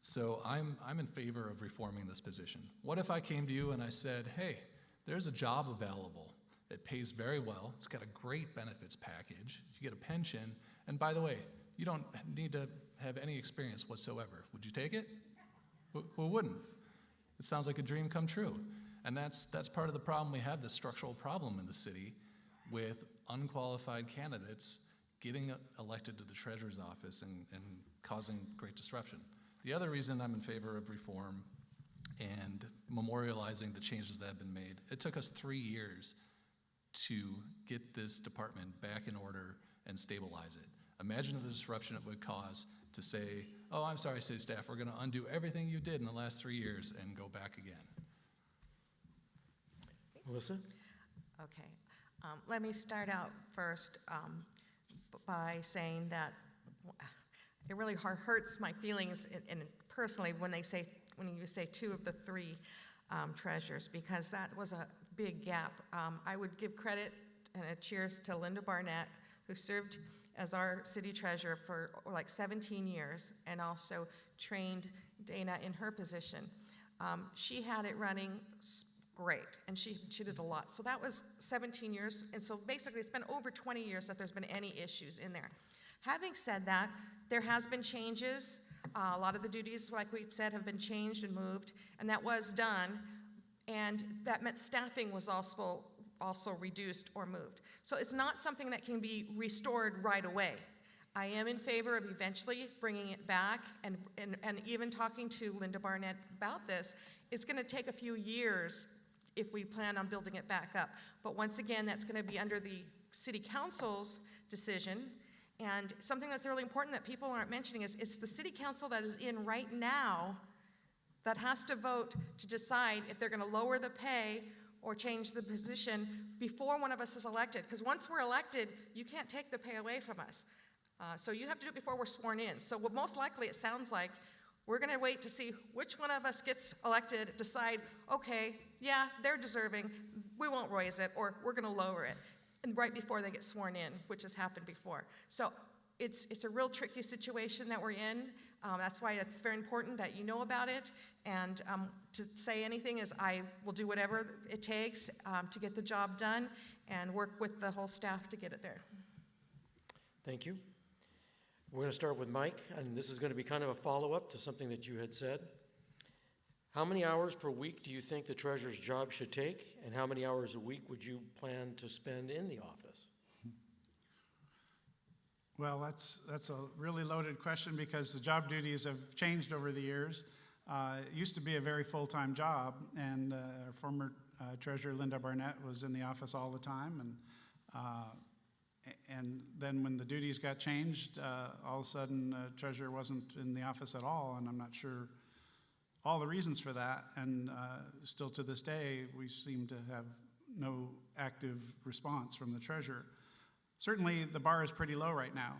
So I'm in favor of reforming this position. What if I came to you and I said, hey, there's a job available. It pays very well. It's got a great benefits package. You get a pension. And by the way, you don't need to have any experience whatsoever. Would you take it? Who wouldn't? It sounds like a dream come true. And that's part of the problem. We have this structural problem in the city with unqualified candidates getting elected to the treasurer's office and causing great disruption. The other reason I'm in favor of reform and memorializing the changes that have been made, it took us 3 years to get this department back in order and stabilize it. Imagine the disruption it would cause to say, oh, I'm sorry, city staff, we're going to undo everything you did in the last 3 years and go back again. Melissa? Okay. Let me start out first by saying that it really hurts my feelings and personally when you say 2 of the 3 treasurers, because that was a big gap. I would give credit and a cheers to Linda Barnett, who served as our city treasurer for like 17 years and also trained Dana in her position. She had it running great, and she did a lot. So that was 17 years, and so basically it's been over 20 years that there's been any issues in there. Having said that, there has been changes. A lot of the duties, like we've said, have been changed and moved, and that was done and that meant staffing was also reduced or moved. So it's not something that can be restored right away. I am in favor of eventually bringing it back, and even talking to Linda Barnett about this. It's going to take a few years if we plan on building it back up. But once again, that's going to be under the City Council's decision. And something that's really important that people aren't mentioning is it's the City Council that is in right now that has to vote to decide if they're going to lower the pay or change the position before one of us is elected. Because once we're elected, you can't take the pay away from us. So you have to do it before we're sworn in. So what most likely it sounds like, we're going to wait to see which one of us gets elected, decide, okay, yeah, they're deserving, we won't raise it, or we're going to lower it, and right before they get sworn in, which has happened before. So it's a real tricky situation that we're in. That's why it's very important that you know about it. And to say anything is I will do whatever it takes to get the job done and work with the whole staff to get it there. Thank you. We're going to start with Mike, and this is going to be kind of a follow-up to something that you had said. How many hours per week do you think the treasurer's job should take, and how many hours a week would you plan to spend in the office? Well, that's a really loaded question because the job duties have changed over the years. It used to be a very full-time job, and our former treasurer, Linda Barnett, was in the office all the time. And then when the duties got changed, all of a sudden, treasurer wasn't in the office at all, and I'm not sure all the reasons for that. And still to this day, we seem to have no active response from the treasurer. Certainly, the bar is pretty low right now,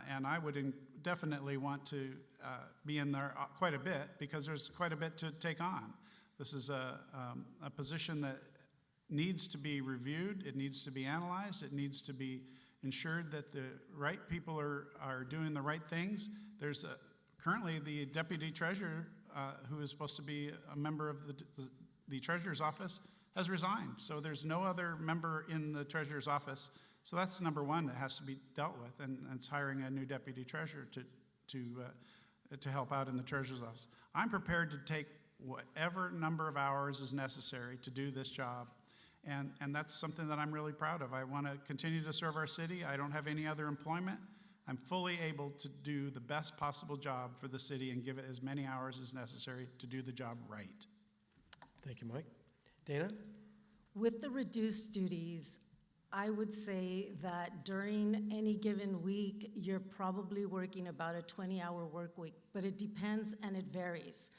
and I would definitely want to be in there quite a bit because there's quite a bit to take on. This is a position that needs to be reviewed, it needs to be analyzed, it needs to be ensured that the right people are doing the right things. There's currently the deputy treasurer who is supposed to be a member of the treasurer's office has resigned. So there's no other member in the treasurer's office. So that's number one that has to be dealt with, and it's hiring a new deputy treasurer to help out in the treasurer's office. I'm prepared to take whatever number of hours is necessary to do this job. And that's something that I'm really proud of. I want to continue to serve our city. I don't have any other employment. I'm fully able to do the best possible job for the city and give it as many hours as necessary to do the job right. Thank you, Mike. Dana? With the reduced duties, I would say that during any given week, you're probably working about a 20-hour work week, but it depends and it varies.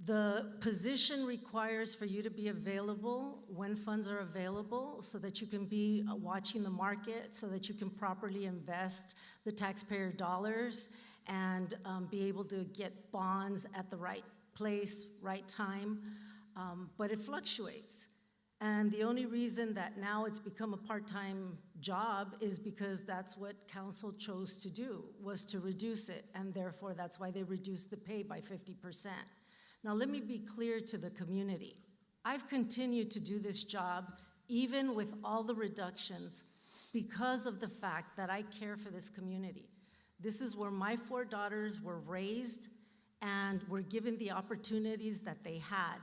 The position requires for you to be available when funds are available so that you can be watching the market, so that you can properly invest the taxpayer dollars and be able to get bonds at the right place, right time. But it fluctuates. And the only reason that now it's become a part-time job is because that's what council chose to do, was to reduce it. And therefore, that's why they reduced the pay by 50%. Now, let me be clear to the community. I've continued to do this job even with all the reductions because of the fact that I care for this community. This is where my 4 daughters were raised and were given the opportunities that they had.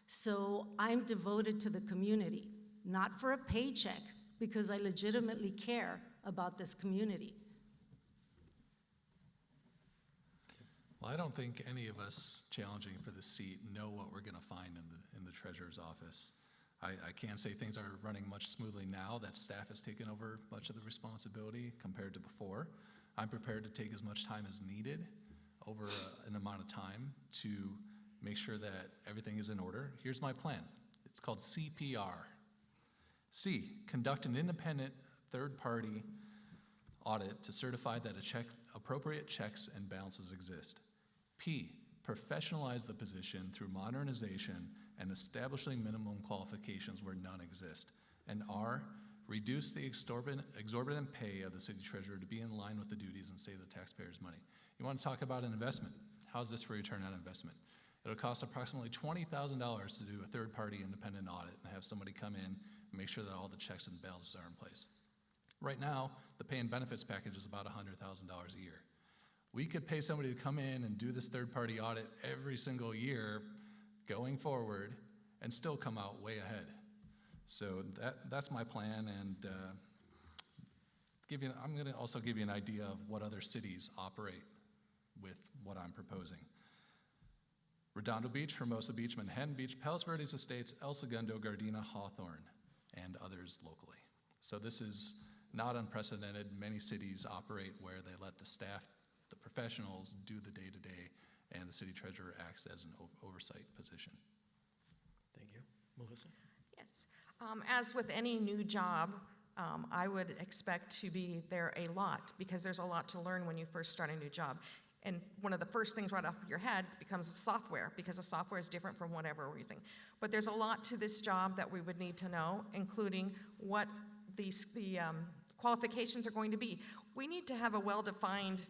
So I'm devoted to the community, not for a paycheck, because I legitimately care about this community. Well, I don't think any of us challenging for the seat know what we're going to find in the treasurer's office. I can say things are running much smoothly now that staff has taken over much of the responsibility compared to before. I'm prepared to take as much time as needed over an amount of time to make sure that everything is in order. Here's my plan. It's called CPR. C, conduct an independent third-party audit to certify that appropriate checks and balances exist. P, professionalize the position through modernization and establishing minimum qualifications where none exist. And R, reduce the exorbitant pay of the city treasurer to be in line with the duties and save the taxpayers' money. You want to talk about an investment? How's this for return on investment? It'll cost approximately $20,000 to do a third-party independent audit and have somebody come in and make sure that all the checks and balances are in place. Right now, the pay and benefits package is about $100,000 a year. We could pay somebody to come in and do this third-party audit every single year going forward and still come out way ahead. So that's my plan, and I'm going to also give you an idea of what other cities operate with what I'm proposing. Redondo Beach, Hermosa Beach, Manhattan Beach, Palos Verdes Estates, El Segundo, Gardena, Hawthorne, and others locally. So this is not unprecedented. Many cities operate where they let the staff, the professionals, do the day-to-day, and the city treasurer acts as an oversight position. Thank you. Melissa? Yes. As with any new job, I would expect to be there a lot because there's a lot to learn when you first start a new job. And one of the first things right off your head becomes software, because the software is different from whatever we're using. But there's a lot to this job that we would need to know, including what the qualifications are going to be. We need to have a well-defined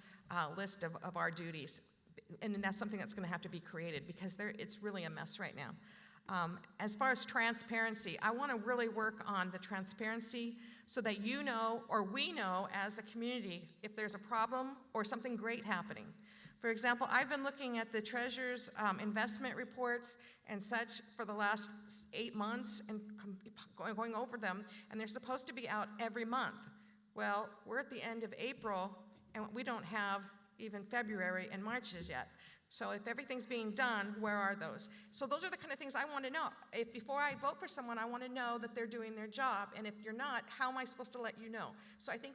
list of our duties, and that's something that's going to have to be created because it's really a mess right now. As far as transparency, I want to really work on the transparency so that you know, or we know as a community, if there's a problem or something great happening. For example, I've been looking at the treasurer's investment reports and such for the last 8 months and going over them, and they're supposed to be out every month. Well, we're at the end of April, and we don't have even February and March's yet. So if everything's being done, where are those? So those are the kind of things I want to know. If before I vote for someone, I want to know that they're doing their job, and if you're not, how am I supposed to let you know? So I think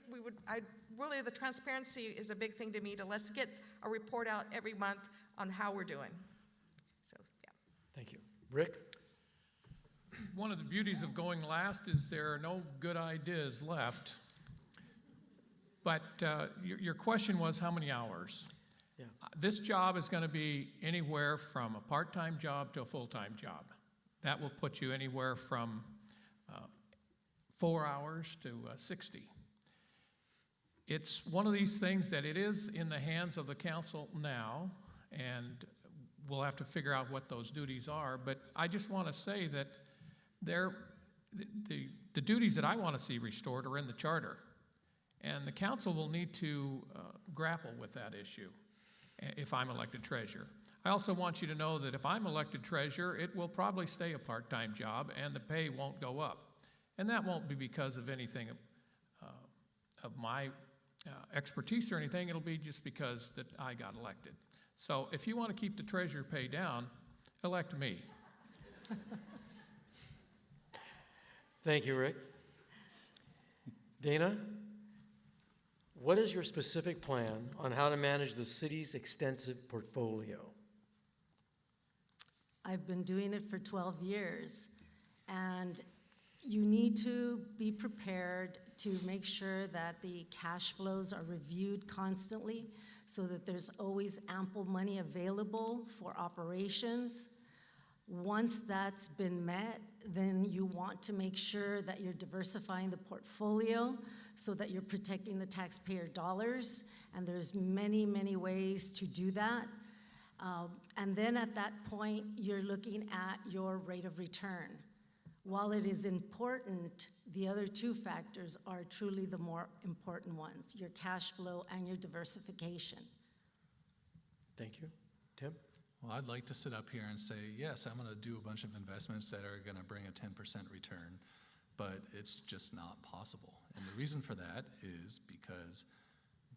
really the transparency is a big thing to me, to let's get a report out every month on how we're doing. So, yeah. Thank you. Rick? One of the beauties of going last is there are no good ideas left. But your question was how many hours? Yeah. This job is going to be anywhere from a part-time job to a full-time job. That will put you anywhere from 4 hours to 60. It's one of these things that it is in the hands of the council now, and we'll have to figure out what those duties are. But I just want to say that the duties that I want to see restored are in the charter. And the council will need to grapple with that issue if I'm elected treasurer. I also want you to know that if I'm elected treasurer, it will probably stay a part-time job and the pay won't go up. And that won't be because of anything of my expertise or anything. It'll be just because that I got elected. So if you want to keep the treasurer pay down, elect me. Thank you, Rick. Dana? What is your specific plan on how to manage the city's extensive portfolio? I've been doing it for 12 years, and you need to be prepared to make sure that the cash flows are reviewed constantly so that there's always ample money available for operations. Once that's been met, then you want to make sure that you're diversifying the portfolio so that you're protecting the taxpayer dollars, and there's many, many ways to do that. And then at that point, you're looking at your rate of return. While it is important, the other two factors are truly the more important ones, your cash flow and your diversification. Thank you. Tim? Well, I'd like to sit up here and say, yes, I'm going to do a bunch of investments that are going to bring a 10% return, but it's just not possible. And the reason for that is because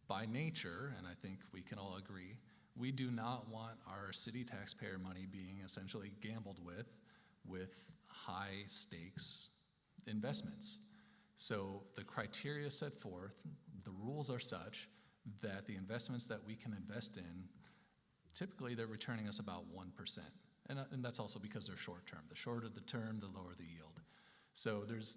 by nature, and I think we can all agree, we do not want our city taxpayer money being essentially gambled with high stakes investments. So the criteria set forth, the rules are such that the investments that we can invest in, typically they're returning us about 1%. And that's also because they're short term. The shorter the term, the lower the yield. So there's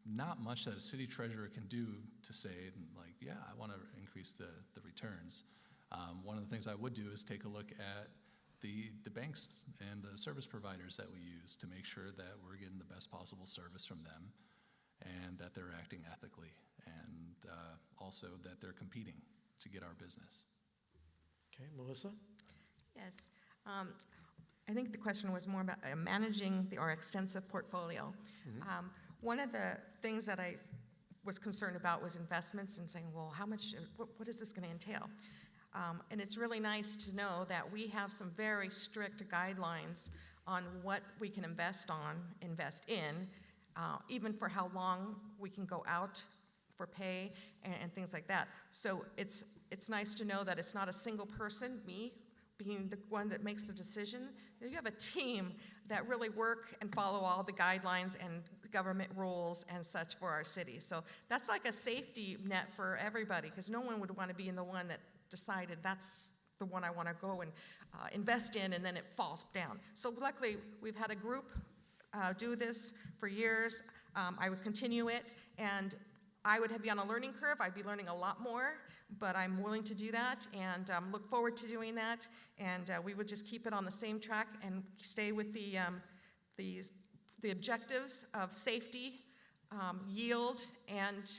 not much that a city treasurer can do to say, like, yeah, I want to increase the returns. One of the things I would do is take a look at the banks and the service providers that we use to make sure that we're getting the best possible service from them and that they're acting ethically, and also that they're competing to get our business. Okay, Melissa? Yes. I think the question was more about managing our extensive portfolio. Mm-hmm. One of the things that I was concerned about was investments and saying, well, how much, what is this going to entail? And it's really nice to know that we have some very strict guidelines on what we can invest in, even for how long we can go out for pay and things like that. So it's nice to know that it's not a single person, me, being the one that makes the decision. You have a team that really work and follow all the guidelines and government rules and such for our city. So that's like a safety net for everybody, because no one would want to be in the one that decided that's the one I want to go and invest in, and then it falls down. So luckily, we've had a group do this for years. I would continue it, and I would be on a learning curve. I'd be learning a lot more, but I'm willing to do that and look forward to doing that. And we would just keep it on the same track and stay with the objectives of safety, yield, and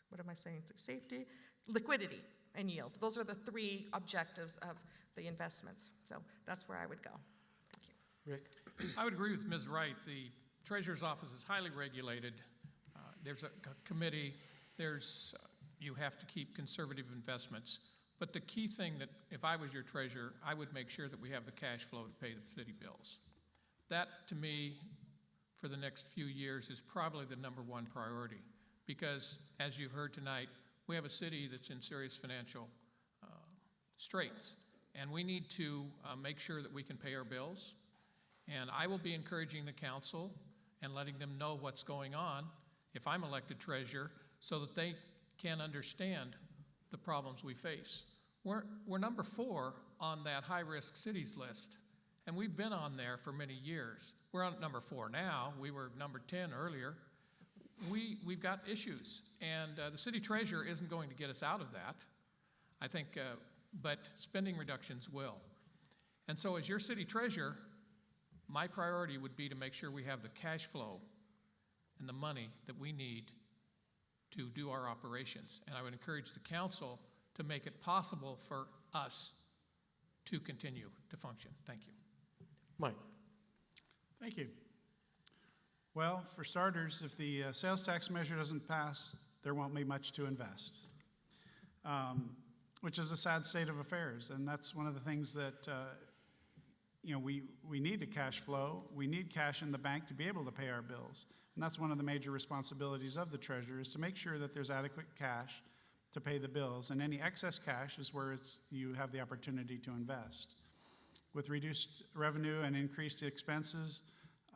what am I saying? Safety, liquidity, and yield. Those are the three objectives of the investments. So that's where I would go. Thank you. Rick? I would agree with Ms. Wright. The Treasurer's Office is highly regulated. There's a committee. You have to keep conservative investments. But the key thing that, if I was your treasurer, I would make sure that we have the cash flow to pay the city bills. That, to me, for the next few years, is probably the number one priority. Because, as you've heard tonight, we have a city that's in serious financial straits. And we need to make sure that we can pay our bills. And I will be encouraging the council and letting them know what's going on if I'm elected treasurer, so that they can understand the problems we face. We're number 4 on that high-risk cities list, and we've been on there for many years. We're on number 4 now. We were number 10 earlier. We've got issues, and the city treasurer isn't going to get us out of that, I think, but spending reductions will. And so as your city treasurer, my priority would be to make sure we have the cash flow and the money that we need to do our operations. And I would encourage the council to make it possible for us to continue to function. Thank you. Mike? Thank you. Well, for starters, if the sales tax measure doesn't pass, there won't be much to invest, which is a sad state of affairs. And that's one of the things that we need a cash flow. We need cash in the bank to be able to pay our bills. And that's one of the major responsibilities of the treasurer, is to make sure that there's adequate cash to pay the bills. And any excess cash is where you have the opportunity to invest. With reduced revenue and increased expenses,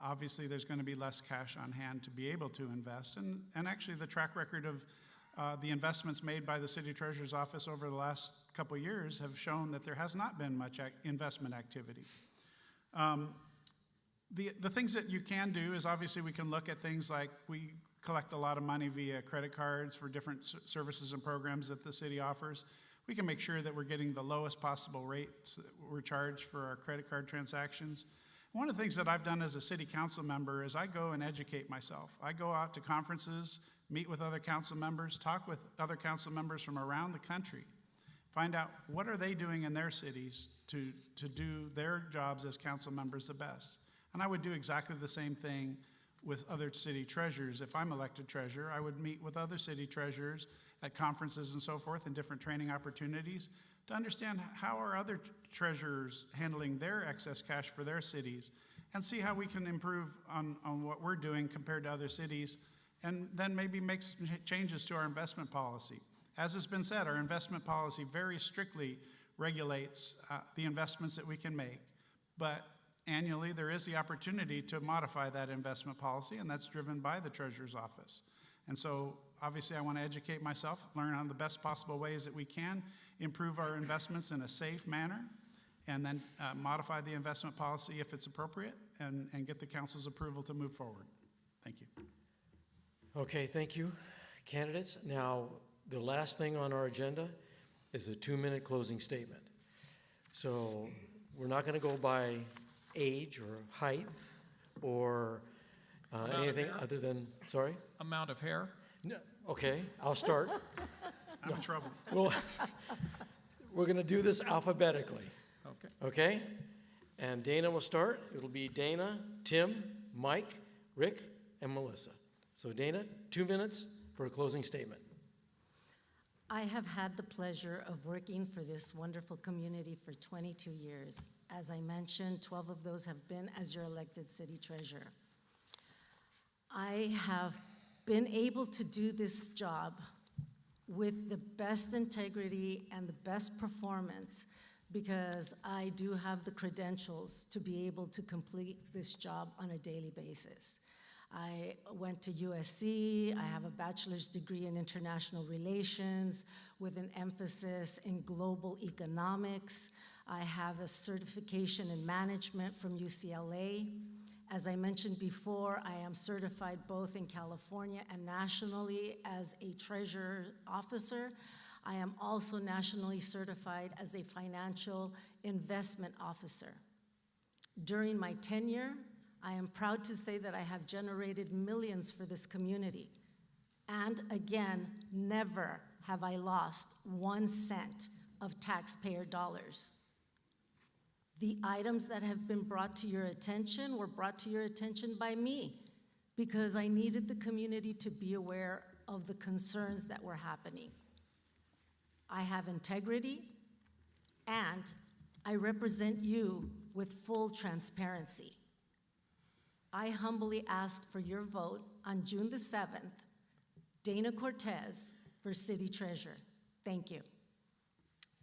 obviously there's going to be less cash on hand to be able to invest. And actually the track record of the investments made by the city treasurer's office over the last couple of years have shown that there has not been much investment activity. The things that you can do is, obviously we can look at things like, we collect a lot of money via credit cards for different services and programs that the city offers. We can make sure that we're getting the lowest possible rates that we're charged for our credit card transactions. One of the things that I've done as a city council member is I go and educate myself. I go out to conferences, meet with other council members, talk with other council members from around the country, find out what are they doing in their cities to do their jobs as council members the best. And I would do exactly the same thing with other city treasurers. If I'm elected treasurer, I would meet with other city treasurers at conferences and so forth and different training opportunities to understand how are other treasurers handling their excess cash for their cities, and see how we can improve on what we're doing compared to other cities, and then maybe make some changes to our investment policy. As has been said, our investment policy very strictly regulates the investments that we can make, but annually there is the opportunity to modify that investment policy, and that's driven by the treasurer's office. And so obviously I want to educate myself, learn on the best possible ways that we can improve our investments in a safe manner, and then modify the investment policy if it's appropriate, and get the council's approval to move forward. Thank you. Okay, thank you, candidates. Now, the last thing on our agenda is a 2-minute closing statement. So we're not going to go by age or height or anything other than, sorry? Amount of hair? No, okay, I'll start. I'm in trouble. Well, we're going to do this alphabetically. Okay. Okay? And Dana will start. It'll be Dana, Tim, Mike, Rick, and Melissa. So Dana, 2 minutes for a closing statement. I have had the pleasure of working for this wonderful community for 22 years. As I mentioned, 12 of those have been as your elected city treasurer. I have been able to do this job with the best integrity and the best performance because I do have the credentials to be able to complete this job on a daily basis. I went to USC. I have a bachelor's degree in international relations with an emphasis in global economics. I have a certification in management from UCLA. As I mentioned before, I am certified both in California and nationally as a treasurer officer. I am also nationally certified as a financial investment officer. During my tenure, I am proud to say that I have generated millions for this community. And again, never have I lost 1 cent of taxpayer dollars. The items that have been brought to your attention were brought to your attention by me because I needed the community to be aware of the concerns that were happening. I have integrity, and I represent you with full transparency. I humbly ask for your vote on June the 7th, Dana Cortez for City Treasurer. Thank you.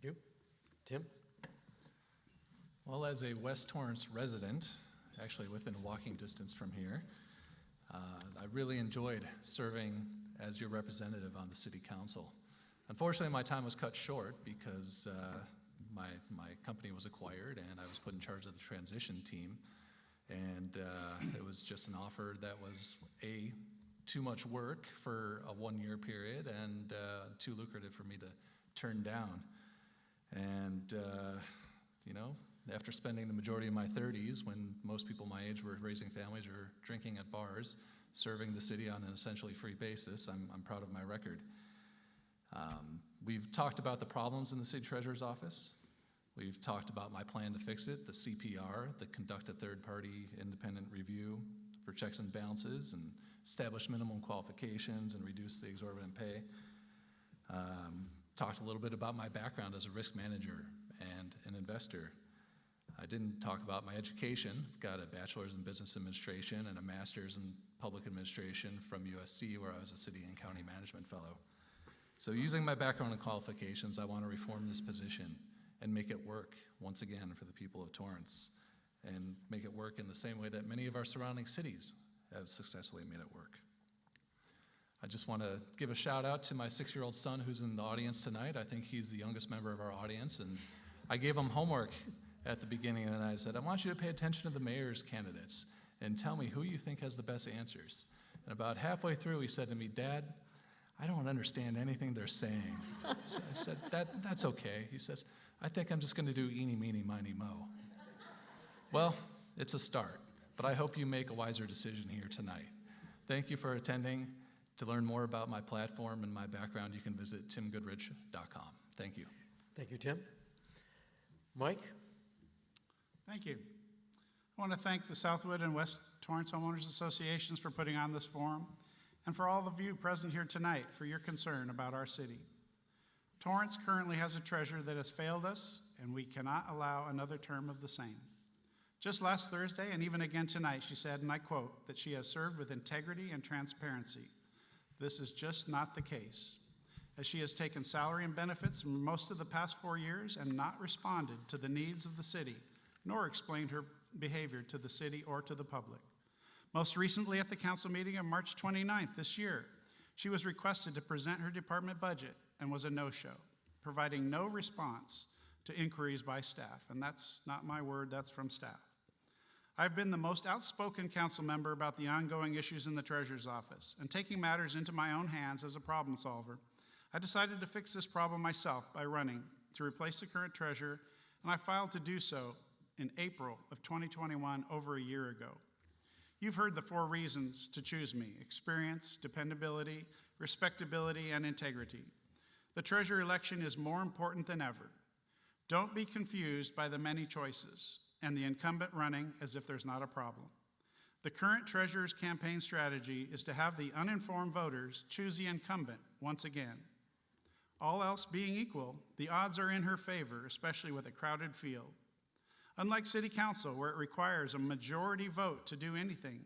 Thank you. Tim? Well, as a West Torrance resident, actually within walking distance from here, I really enjoyed serving as your representative on the city council. Unfortunately, my time was cut short because my company was acquired and I was put in charge of the transition team. And it was just an offer that was too much work for a 1-year period and too lucrative for me to turn down. And, after spending the majority of my 30s, when most people my age were raising families or drinking at bars, serving the city on an essentially free basis, I'm proud of my record. We've talked about the problems in the city treasurer's office. We've talked about my plan to fix it, the CPR, the conduct a third-party independent review for checks and balances and establish minimum qualifications and reduce the exorbitant pay. Talked a little bit about my background as a risk manager and an investor. I didn't talk about my education. I've got a bachelor's in business administration and a master's in public administration from USC, where I was a city and county management fellow. So using my background and qualifications, I want to reform this position and make it work once again for the people of Torrance and make it work in the same way that many of our surrounding cities have successfully made it work. I just want to give a shout out to my 6-year-old son who's in the audience tonight. I think he's the youngest member of our audience, and I gave him homework at the beginning, and I said, I want you to pay attention to the mayor's candidates and tell me who you think has the best answers. And about halfway through, he said to me, Dad, I don't understand anything they're saying. So I said, that's okay. He says, I think I'm just going to do eeny, meeny, miny, mo. Well, it's a start, but I hope you make a wiser decision here tonight. Thank you for attending. To learn more about my platform and my background, you can visit timgoodrich.com. Thank you. Thank you, Tim. Mike? Thank you. I want to thank the Southwood and West Torrance Homeowners Associations for putting on this forum, and for all of you present here tonight for your concern about our city. Torrance currently has a treasurer that has failed us, and we cannot allow another term of the same. Just last Thursday, and even again tonight, she said, and I quote, that she has served with integrity and transparency. This is just not the case, as she has taken salary and benefits from most of the past 4 years and not responded to the needs of the city, nor explained her behavior to the city or to the public. Most recently at the council meeting on March 29th this year, she was requested to present her department budget and was a no-show, providing no response to inquiries by staff. And that's not my word, that's from staff. I've been the most outspoken council member about the ongoing issues in the treasurer's office, and taking matters into my own hands as a problem solver, I decided to fix this problem myself by running to replace the current treasurer, and I filed to do so in April of 2021, over a year ago. You've heard the 4 reasons to choose me: experience, dependability, respectability, and integrity. The treasurer election is more important than ever. Don't be confused by the many choices and the incumbent running as if there's not a problem. The current treasurer's campaign strategy is to have the uninformed voters choose the incumbent once again. All else being equal, the odds are in her favor, especially with a crowded field. Unlike City Council, where it requires a majority vote to do anything,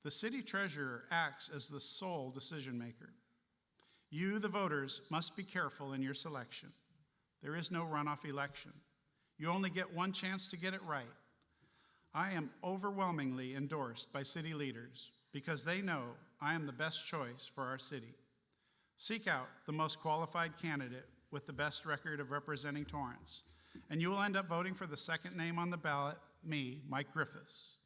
the City Treasurer acts as the sole decision maker. You, the voters, must be careful in your selection. There is no runoff election. You only get one chance to get it right. I am overwhelmingly endorsed by city leaders because they know I am the best choice for our city. Seek out the most qualified candidate with the best record of representing Torrance, and you will end up voting for the second name on the ballot, me, Mike Griffiths.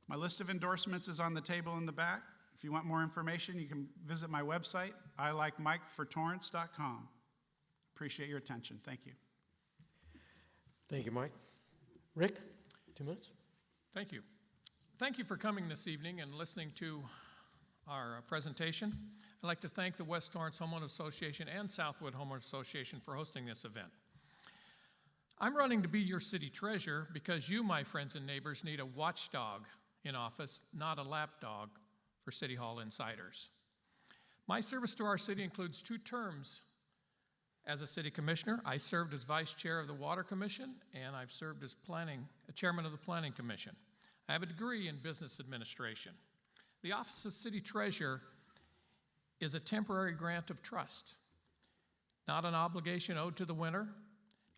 My list of endorsements is on the table in the back. If you want more information, you can visit my website, ilikemikefortorrance.com. Appreciate your attention. Thank you. Thank you, Mike. Rick, 2 minutes. Thank you. Thank you for coming this evening and listening to our presentation. I'd like to thank the West Torrance Homeowners Association and Southwood Homeowners Association for hosting this event. I'm running to be your city treasurer because you, my friends and neighbors, need a watchdog in office, not a lapdog for City Hall insiders. My service to our city includes 2 terms as a city commissioner. I served as vice chair of the Water Commission, and I've served as chairman of the Planning Commission. I have a degree in business administration. The office of city treasurer is a temporary grant of trust, not an obligation owed to the winner.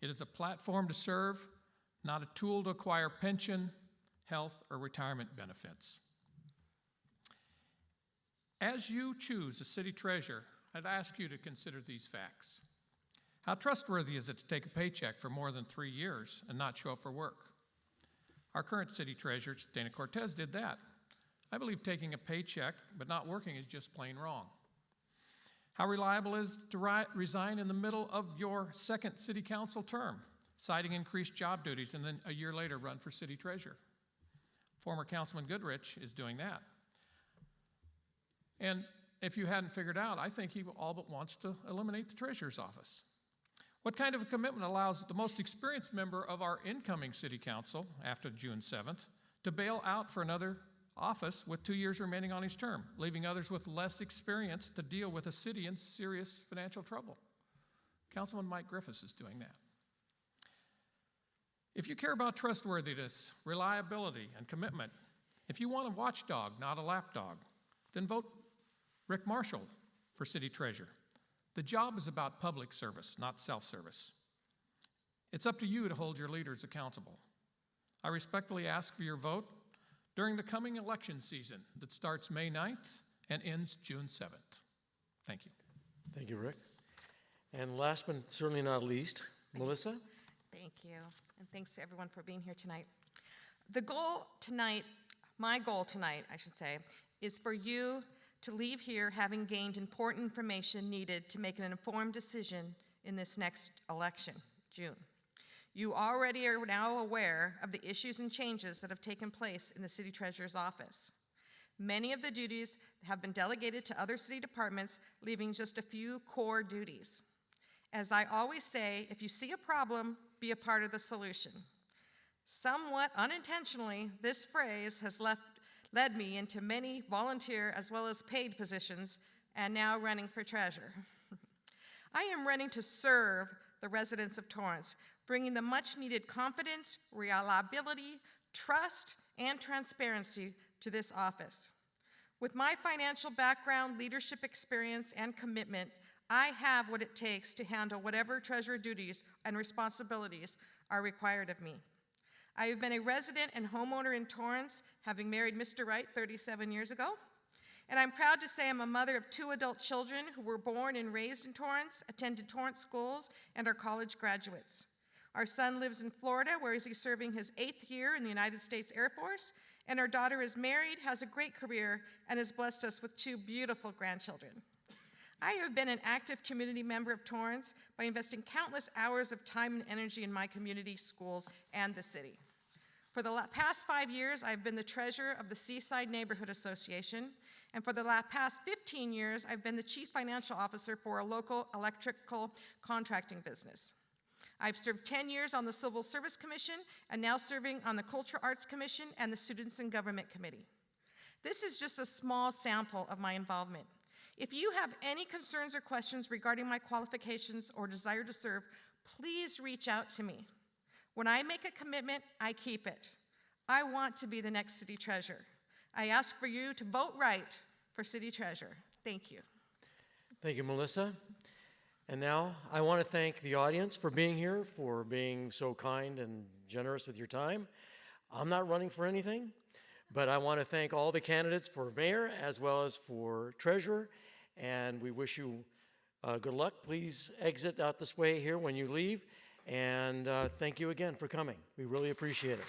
It is a platform to serve, not a tool to acquire pension, health, or retirement benefits. As you choose a city treasurer, I'd ask you to consider these facts. How trustworthy is it to take a paycheck for more than 3 years and not show up for work? Our current city treasurer, Dana Cortez, did that. I believe taking a paycheck but not working is just plain wrong. How reliable is it to resign in the middle of your second city council term, citing increased job duties, and then a year later run for city treasurer? Former Councilman Goodrich is doing that. And if you hadn't figured out, I think he all but wants to eliminate the treasurer's office. What kind of a commitment allows the most experienced member of our incoming city council after June 7th to bail out for another office with 2 years remaining on his term, leaving others with less experience to deal with a city in serious financial trouble? Councilman Mike Griffiths is doing that. If you care about trustworthiness, reliability, and commitment, if you want a watchdog, not a lapdog, then vote Rick Marshall for city treasurer. The job is about public service, not self-service. It's up to you to hold your leaders accountable. I respectfully ask for your vote during the coming election season that starts May 9th and ends June 7th. Thank you. Thank you, Rick. And last but certainly not least, Melissa. Thank you, and thanks to everyone for being here tonight. The goal tonight, my goal tonight, I should say, is for you to leave here having gained important information needed to make an informed decision in this next election, June. You already are now aware of the issues and changes that have taken place in the city treasurer's office. Many of the duties have been delegated to other city departments, leaving just a few core duties. As I always say, if you see a problem, be a part of the solution. Somewhat unintentionally, this phrase has led me into many volunteer as well as paid positions, and now running for treasurer. I am running to serve the residents of Torrance, bringing the much-needed confidence, reliability, trust, and transparency to this office. With my financial background, leadership experience, and commitment, I have what it takes to handle whatever treasurer duties and responsibilities are required of me. I have been a resident and homeowner in Torrance, having married Mr. Wright 37 years ago. And I'm proud to say I'm a mother of 2 adult children who were born and raised in Torrance, attended Torrance schools, and are college graduates. Our son lives in Florida, where he's serving his 8th year in the United States Air Force, and our daughter is married, has a great career, and has blessed us with 2 beautiful grandchildren. I have been an active community member of Torrance by investing countless hours of time and energy in my community, schools, and the city. For the past 5 years, I've been the treasurer of the Seaside Neighborhood Association, and for the past 15 years, I've been the chief financial officer for a local electrical contracting business. I've served 10 years on the Civil Service Commission and now serving on the Culture Arts Commission and the Students in Government Committee. This is just a small sample of my involvement. If you have any concerns or questions regarding my qualifications or desire to serve, please reach out to me. When I make a commitment, I keep it. I want to be the next city treasurer. I ask for you to vote right for city treasurer. Thank you. Thank you, Melissa. And now I want to thank the audience for being here, for being so kind and generous with your time. I'm not running for anything, but I want to thank all the candidates for mayor as well as for treasurer, and we wish you good luck. Please exit out this way here when you leave, and thank you again for coming. We really appreciate it.